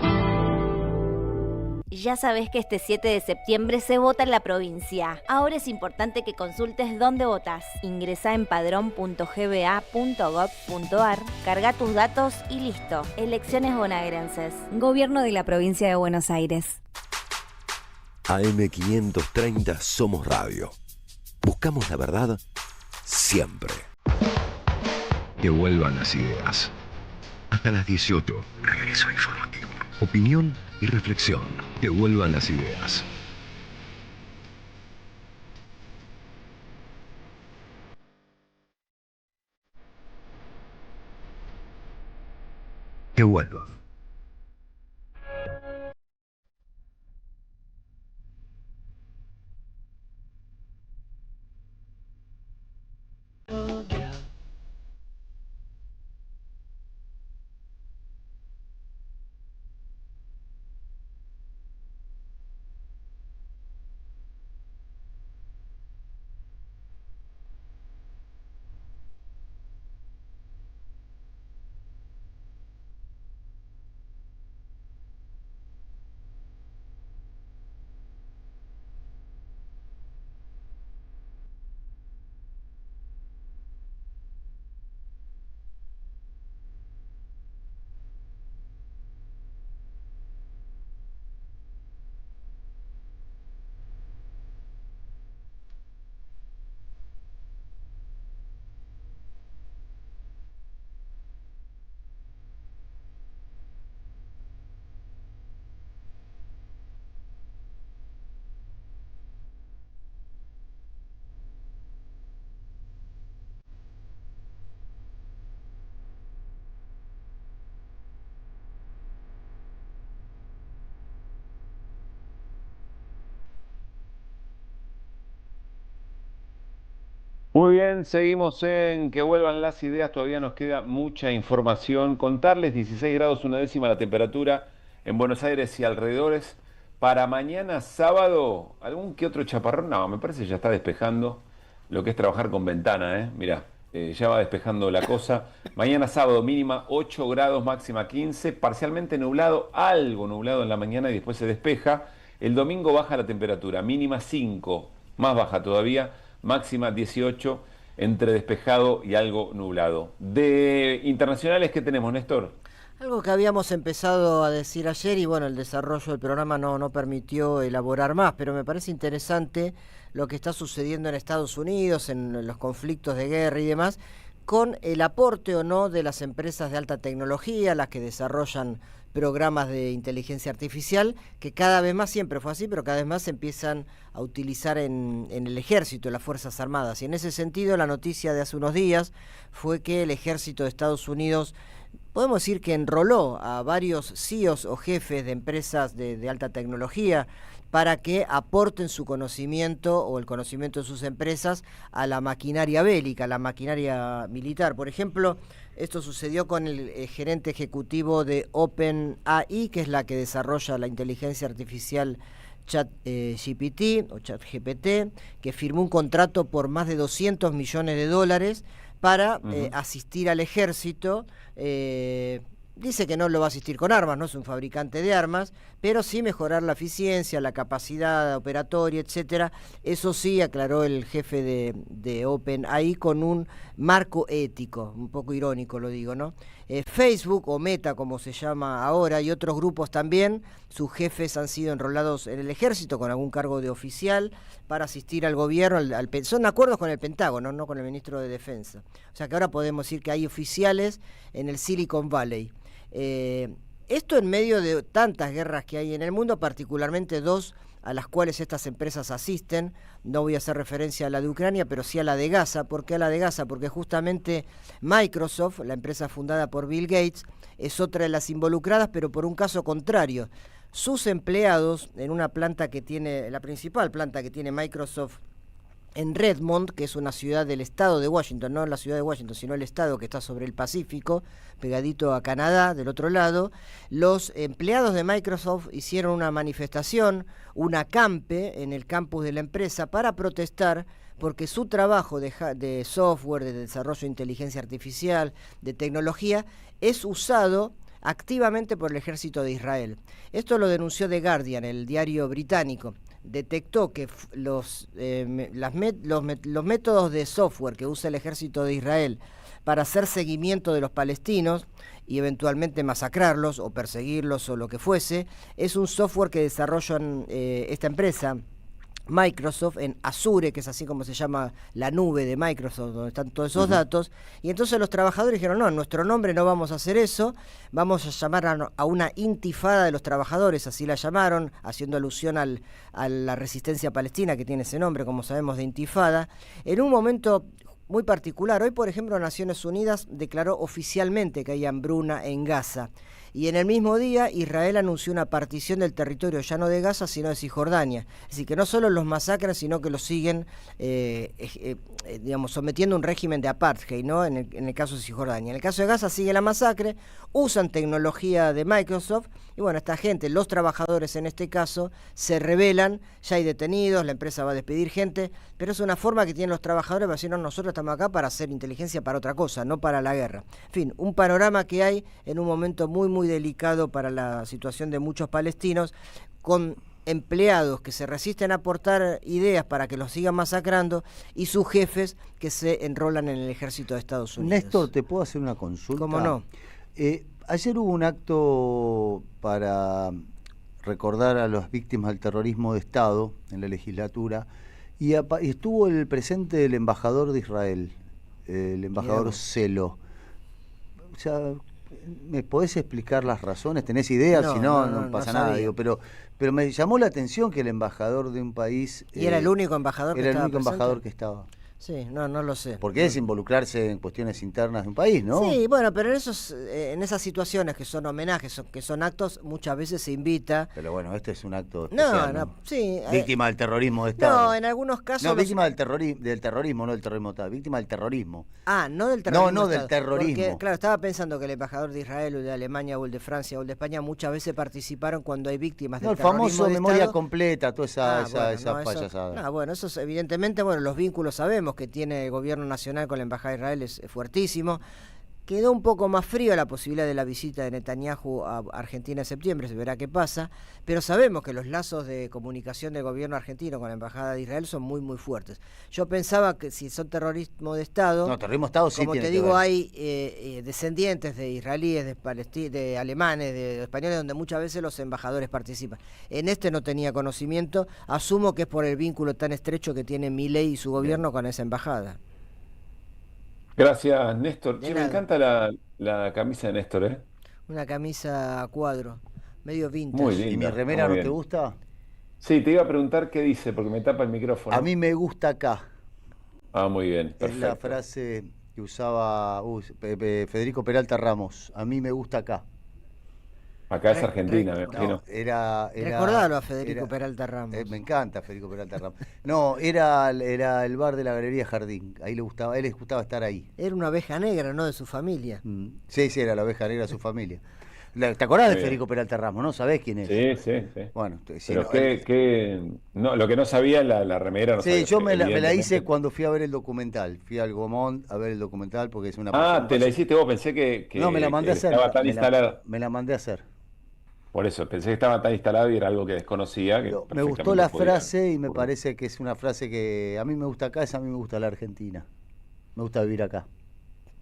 Ya sabés que este 7 de septiembre se vota en la provincia. Ahora es importante que consultes dónde votás. Ingresá en padrón.gba.gov.ar, carga tus datos y listo. Elecciones bonaerenses. Gobierno de la Provincia de Buenos Aires. AM530 Somos Radio. Buscamos la verdad siempre. Que vuelvan las ideas. Hasta las 18. Regreso informativo. Opinión y reflexión. Que vuelvan las ideas. Que vuelvan. Muy bien, seguimos en Que vuelvan las ideas, todavía nos queda mucha información. Contarles, 16 grados una décima la temperatura en Buenos Aires y alrededores. Para mañana sábado, algún que otro chaparrón, no, me parece que ya está despejando lo que es trabajar con ventana, ¿eh? Mirá, ya va despejando la cosa. Mañana sábado mínima 8 grados, máxima 15, parcialmente nublado, algo nublado en la mañana y después se despeja. El domingo baja la temperatura, mínima 5, más baja todavía, máxima 18, entre despejado y algo nublado. De internacionales, ¿qué tenemos, Néstor? Algo que habíamos empezado a decir ayer y bueno, el desarrollo del programa no permitió elaborar más, pero me parece interesante lo que está sucediendo en Estados Unidos, en los conflictos de guerra y demás, con el aporte o no de las empresas de alta tecnología, las que desarrollan programas de inteligencia artificial, que cada vez más, siempre fue así, pero cada vez más se empiezan a utilizar en el ejército, en las Fuerzas Armadas. Y en ese sentido, la noticia de hace unos días fue que el ejército de Estados Unidos, podemos decir que enroló a varios CEOs o jefes de empresas de alta tecnología para que aporten su conocimiento o el conocimiento de sus empresas a la maquinaria bélica, a la maquinaria militar. Por ejemplo, esto sucedió con el gerente ejecutivo de OpenAI, que es la que desarrolla la inteligencia artificial ChatGPT o ChatGPT, que firmó un contrato por más de $200 millones para asistir al ejército. Dice que no lo va a asistir con armas, no es un fabricante de armas, pero sí mejorar la eficiencia, la capacidad operatoria, etcétera. Eso sí, aclaró el jefe de OpenAI, con un marco ético, un poco irónico lo digo, ¿no? Facebook, o Meta como se llama ahora, y otros grupos también, sus jefes han sido enrolados en el ejército con algún cargo de oficial para asistir al gobierno, son acuerdos con el Pentágono, no con el ministro de Defensa. O sea que ahora podemos decir que hay oficiales en el Silicon Valley. Esto en medio de tantas guerras que hay en el mundo, particularmente dos a las cuales estas empresas asisten. No voy a hacer referencia a la de Ucrania, pero sí a la de Gaza. ¿Por qué a la de Gaza? Porque justamente Microsoft, la empresa fundada por Bill Gates, es otra de las involucradas, pero por un caso contrario. Sus empleados en una planta que tiene, la principal planta que tiene Microsoft en Redmond, que es una ciudad del estado de Washington, no la ciudad de Washington, sino el estado que está sobre el Pacífico, pegadito a Canadá, del otro lado, los empleados de Microsoft hicieron una manifestación, un acampe en el campus de la empresa para protestar porque su trabajo de software, de desarrollo de inteligencia artificial, de tecnología, es usado activamente por el ejército de Israel. Esto lo denunció The Guardian, el diario británico. Detectó que los métodos de software que usa el ejército de Israel para hacer seguimiento de los palestinos y eventualmente masacrarlos o perseguirlos o lo que fuese, es un software que desarrollan esta empresa Microsoft en Azure, que es así como se llama la nube de Microsoft, donde están todos esos datos. Y entonces los trabajadores dijeron, no, en nuestro nombre no vamos a hacer eso, vamos a llamar a una intifada de los trabajadores, así la llamaron, haciendo alusión a la resistencia palestina, que tiene ese nombre, como sabemos, de intifada, en un momento muy particular. Hoy, por ejemplo, Naciones Unidas declaró oficialmente que hay hambruna en Gaza. Y en el mismo día, Israel anunció una partición del territorio ya no de Gaza, sino de Cisjordania. Es decir, que no solo los masacran, sino que los siguen sometiendo a un régimen de apartheid, ¿no? En el caso de Cisjordania. En el caso de Gaza sigue la masacre, usan tecnología de Microsoft, y bueno, esta gente, los trabajadores en este caso, se rebelan, ya hay detenidos, la empresa va a despedir gente, pero es una forma que tienen los trabajadores para decir, no, nosotros estamos acá para hacer inteligencia para otra cosa, no para la guerra. En fin, un panorama que hay en un momento muy, muy delicado para la situación de muchos palestinos, con empleados que se resisten a aportar ideas para que los sigan masacrando y sus jefes que se enrolan en el ejército de Estados Unidos. Néstor, ¿te puedo hacer una consulta? ¿Cómo no? Ayer hubo un acto para recordar a las víctimas del terrorismo de Estado en la legislatura y estuvo el presente del embajador de Israel, el embajador Celo. O sea, ¿me podés explicar las razones? ¿Tenés idea? Si no pasa nada. Digo, pero me llamó la atención que el embajador de un país... ¿Y era el único embajador que estaba? Era el único embajador que estaba. Sí, no lo sé. Porque es involucrarse en cuestiones internas de un país, ¿no? Sí, bueno, pero en esas situaciones que son homenajes, que son actos, muchas veces se invita... Pero bueno, este es un acto especial, ¿no? Sí. Víctima del terrorismo de Estado. No, en algunos casos... No, víctima del terrorismo, no del terrorismo de Estado, víctima del terrorismo. Ah, no del terrorismo. No, del terrorismo. Porque, claro, estaba pensando que el embajador de Israel o de Alemania o el de Francia o el de España muchas veces participaron cuando hay víctimas del terrorismo. El famoso de memoria Estado. Completa, toda esa payasada. Bueno, eso es, evidentemente, bueno, los vínculos sabemos que tiene el gobierno nacional con la embajada de Israel es fuertísimo. Quedó un poco más frío la posibilidad de la visita de Netanyahu a Argentina en septiembre, se verá qué pasa, pero sabemos que los lazos de comunicación del gobierno argentino con la Embajada de Israel son muy, muy fuertes. Yo pensaba que si son terrorismo de Estado, No, terrorismo de Estado sí como tiene te que digo, ver. hay descendientes de israelíes, de alemanes, de españoles, donde muchas veces los embajadores participan. En este no tenía conocimiento, asumo que es por el vínculo tan estrecho que tiene Milei y su gobierno con esa embajada. Gracias, Néstor. De Che, me nada. encanta la camisa de Néstor, ¿eh? Una camisa a cuadro, medio vintage. Muy linda. ¿Y mi remera muy no bien. te gusta? Sí, te iba a preguntar qué dice, porque me tapa el micrófono. A mí me gusta acá. Ah, muy bien, Es la perfecto. frase que usaba Federico Peralta Ramos. A mí me gusta acá. Acá es Argentina, me No, imagino. era Recordalo a Federico Peralta Ramos. Me encanta Federico Peralta Ramos. No, era el bar de la Galería Jardín. Ahí a él le gustaba estar ahí. Era una oveja negra, ¿no? De su familia. Sí, era la oveja negra de su familia. ¿Te acordás de Muy bien. Federico Peralta Ramos, no? ¿Sabés quién es? Sí. Bueno, si Pero no, no, lo que no sabía la remera no sí, sabía, yo me la evidentemente. hice cuando fui a ver el documental. Fui al Gomont a ver el documental porque es una Ah, te la hiciste vos, pensé que No, me la mandé a hacer. estaba tan instalada. Me la mandé a hacer. Por eso, pensé que estaba tan instalado y era algo que desconocía. Que Me gustó perfectamente la podía frase y me ocurrir. parece que es una frase que a mí me gusta acá, a mí me gusta la Argentina. Me gusta vivir acá.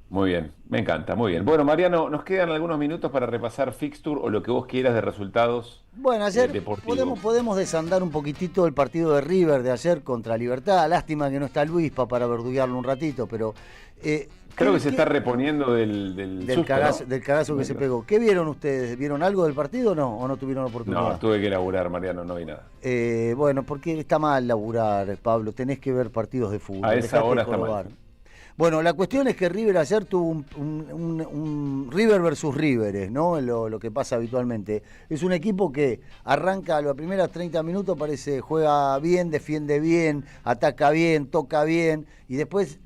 Muy bien, me encanta, muy bien. Bueno, Mariano, nos quedan algunos minutos para repasar fixture o lo que vos quieras de resultados Bueno, ayer deportivos. podemos desandar un poquitito el partido de River de ayer contra Libertad. Lástima que no está Luispa para verduguearlo un ratito, pero... Creo que se está reponiendo del susto, cagazo, ¿no? del cagazo que se pegó. ¿Qué vieron ustedes? ¿Vieron algo del partido o no tuvieron oportunidad? No, tuve que laburar, Mariano, no vi nada. Bueno, porque está mal laburar, Pablo. Tenés que ver partidos de fútbol. A esa dejate hora está jorobar. mal. Bueno, la cuestión es que River ayer tuvo un River versus Riveres, ¿no? Lo que pasa habitualmente. Es un equipo que arranca a las primeras 30 minutos, parece juega bien, defiende bien, ataca bien, toca bien, y después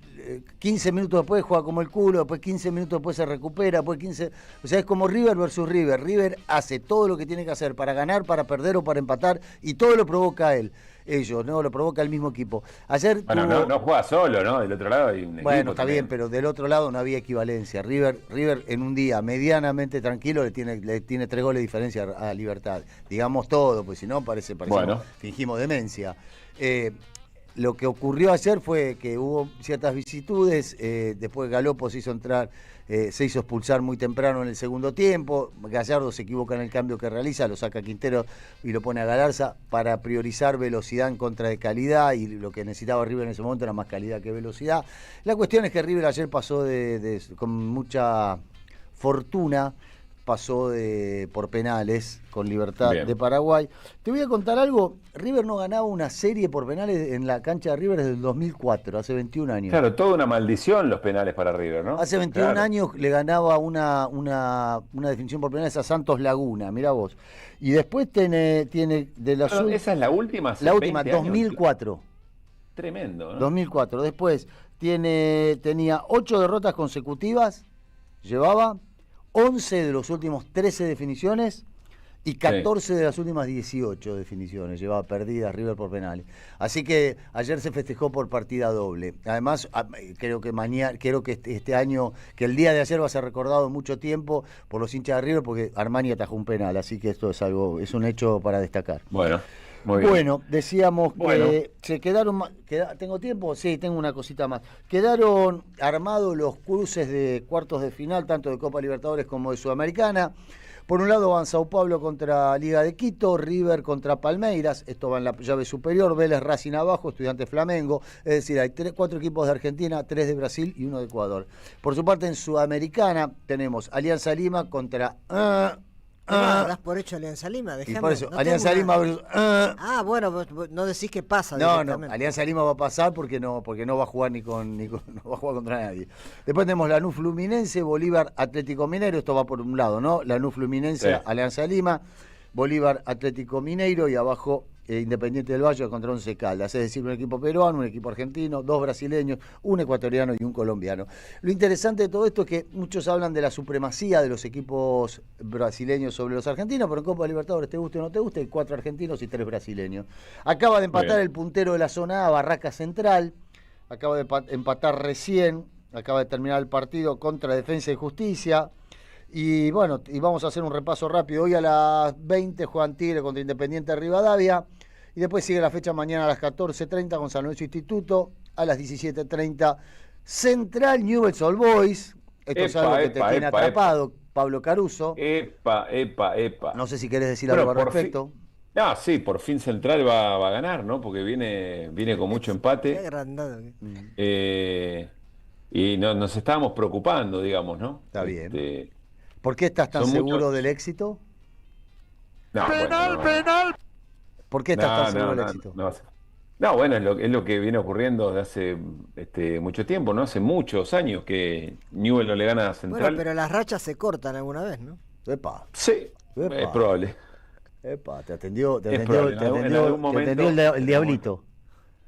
15 minutos después juega como el culo, después 15 minutos después se recupera, después 15... O sea, es como River versus River. River hace todo lo que tiene que hacer para ganar, para perder o para empatar, y todo lo provoca él. Ellos, ¿no? Lo provoca el mismo equipo. Ayer Bueno, no juega solo, ¿no? Del otro lado hay un bueno, equipo está también. bien, pero del otro lado no había equivalencia. River en un día medianamente tranquilo le tiene 3 goles de diferencia a Libertad. Digamos todo, pues si no parece Bueno. fingimos demencia. Lo que ocurrió ayer fue que hubo ciertas vicisitudes, después Galopo se hizo expulsar muy temprano en el segundo tiempo, Gallardo se equivoca en el cambio que realiza, lo saca Quintero y lo pone a Galarza para priorizar velocidad en contra de calidad, y lo que necesitaba River en ese momento era más calidad que velocidad. La cuestión es que River ayer pasó con mucha fortuna, pasó por penales con Libertad Bien. de Paraguay. Te voy a contar algo, River no ganaba una serie por penales en la cancha de River desde el 2004, hace 21 años. Claro, toda una maldición los penales para River, ¿no? Hace 21 Claro. años le ganaba una definición por penales a Santos Laguna, mirá vos. Y después tiene de la Pero esa es la última, hace la última, 20 años. 2004. Tremendo, ¿no? 2004. Después tenía 8 derrotas consecutivas, llevaba 11 de los últimos 13 definiciones y 14 de las últimas 18 definiciones llevaba perdidas River por penales. Así que ayer se festejó por partida doble. Además, creo que este año, que el día de ayer va a ser recordado mucho tiempo por los hinchas de River, porque Armani atajó un penal, así que esto es un hecho para destacar. Bueno, muy bien. Bueno, decíamos Bueno. que se quedaron... ¿Tengo tiempo? Sí, tengo una cosita más. Quedaron armados los cruces de cuartos de final, tanto de Copa Libertadores como de Sudamericana. Por un lado van Sao Paulo contra Liga de Quito, River contra Palmeiras, esto va en la llave superior, Vélez, Racing abajo, Estudiantes Flamengo, es decir, hay 4 equipos de Argentina, 3 de Brasil y 1 de Ecuador. Por su parte en Sudamericana tenemos Alianza Lima contra... das por hecho Alianza Lima, y por eso, Alianza Lima versus... bueno, vos no decís qué pasa. No, directamente. Alianza Lima va a pasar porque no va a jugar no va a jugar contra nadie. Después tenemos Lanús Fluminense, Bolívar Atlético Mineiro, esto va por un lado, ¿no? Lanús Fluminense, Sí. Alianza Lima, Bolívar Atlético Mineiro y abajo Independiente del Valle contra Once Caldas, es decir, un equipo peruano, un equipo argentino, 2 brasileños, un ecuatoriano y un colombiano. Lo interesante de todo esto es que muchos hablan de la supremacía de los equipos brasileños sobre los argentinos, pero en Copa Libertadores, te guste o no te guste, hay 4 argentinos y 3 brasileños. Acaba de empatar Bien. el puntero de la zona A, Barraca Central, acaba de empatar recién acaba de terminar el partido contra Defensa y Justicia. Y bueno, y vamos a hacer un repaso rápido. Hoy a las 20 juegan Tigre contra Independiente de Rivadavia. Y después sigue la fecha mañana a las 14:30 con San Lorenzo Instituto. A las 17:30 Central Newell's Old Boys. Esto es algo que te tiene atrapado, Pablo Caruso. Epa. No sé si querés decir algo al respecto. Sí, por fin Central va a ganar, ¿no? Porque viene con mucho empate. Qué agrandado. Y nos estábamos preocupando, digamos, ¿no? Está bien. ¿Por qué estás tan seguro del éxito? ¡Penal! ¿Por qué estás tan seguro del éxito? Bueno, es lo que viene ocurriendo desde hace mucho tiempo, ¿no? Hace muchos años que Newell no le gana a Central. Bueno, pero las rachas se cortan alguna vez, ¿no? Epa. Sí, es probable. Epa, te atendió el el diablito.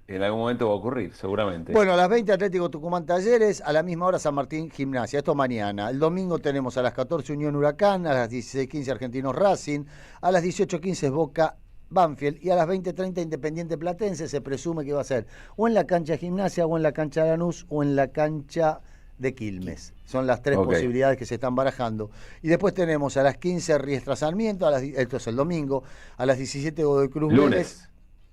En algún momento va a ocurrir, seguramente. Bueno, a las 20 Atlético Tucumán Talleres, a la misma hora San Martín Gimnasia, esto mañana. El domingo tenemos a las 14 Unión Huracán, a las 16:15 Argentinos Racing, a las 18:15 Boca Banfield y a las 20:30 Independiente Platense. Se presume que va a ser o en la cancha de Gimnasia, o en la cancha de Lanús, o en la cancha de Quilmes. Son las tres posibilidades que se están barajando. Y después tenemos a las 15 Riestra Sarmiento, esto es el domingo, a las 17 Godoy Cruz Vélez.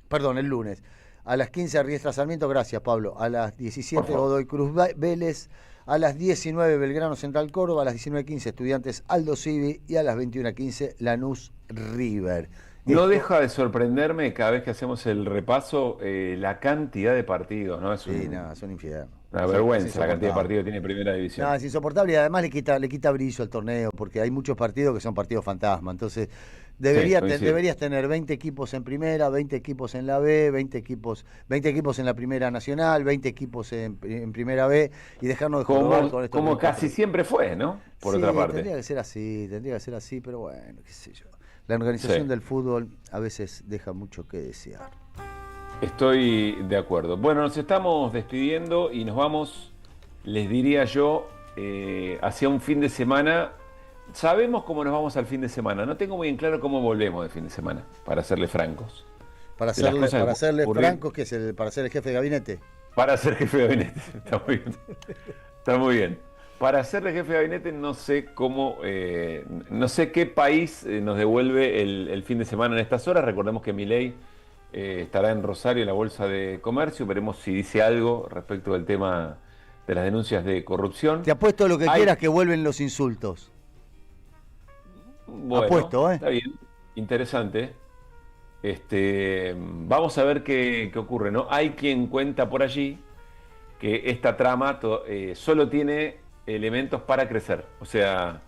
Perdón, el lunes. A las 15 Riestra Sarmiento, gracias Pablo. A las 17 Godoy Cruz Vélez. A las 19 Belgrano Central Córdoba. A las 19:15 Estudiantes Aldo Civi. Y a las 21:15 Lanús River. No deja de sorprenderme cada vez que hacemos el repaso la cantidad de partidos, ¿no? Es un infierno. Una vergüenza la cantidad de partidos que tiene Primera División. No, es insoportable y además le quita brillo al torneo porque hay muchos partidos que son partidos fantasma. Entonces deberías tener 20 equipos en Primera, 20 equipos en la B, 20 equipos en la Primera Nacional, 20 equipos en Primera B y dejarnos de jugar con esto. Como casi siempre fue, ¿no? Por otra parte. Tendría que ser así, pero bueno, qué sé yo. La organización del fútbol a veces deja mucho que desear. Estoy de acuerdo. Bueno, nos estamos despidiendo y nos vamos, les diría yo, hacia un fin de semana. Sabemos cómo nos vamos al fin de semana. No tengo muy en claro cómo volvemos de fin de semana, para serles francos. Para serles francos, ¿qué es para ser el jefe de gabinete? Para ser jefe de gabinete, está muy bien. Está muy bien. Para serle jefe de gabinete no sé cómo, no sé qué país nos devuelve el fin de semana en estas horas. Recordemos que Milei estará en Rosario en la Bolsa de Comercio. Veremos si dice algo respecto del tema de las denuncias de corrupción. Te apuesto lo que quieras que vuelven los insultos. Bueno, apuesto, Está bien, interesante. Vamos a ver qué ocurre, ¿no? Hay quien cuenta por allí que esta trama solo tiene elementos para crecer. O sea,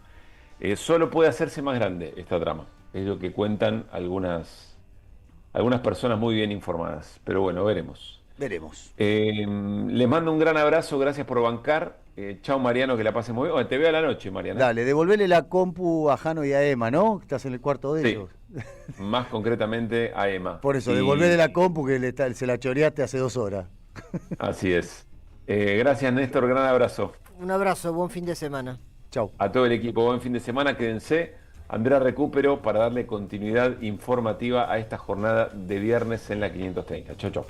solo puede hacerse más grande esta trama. Es lo que cuentan algunas personas muy bien informadas. Pero bueno, veremos. Les mando un gran abrazo, gracias por bancar. Chao Mariano, que la pases muy bien. Bueno, te veo a la noche, Mariano. Dale, devolvele la compu a Jano y a Emma, ¿no? Estás en el cuarto de ellos. Más concretamente a Emma. Por eso, devolvele la compu que se la choreaste hace 2 horas. Así es. Gracias, Néstor, gran abrazo. Un abrazo, buen fin de semana. Chau. A todo el equipo, buen fin de semana, quédense. Andrea Recupero para darle continuidad informativa a esta jornada de viernes en la 530. Chau, chau.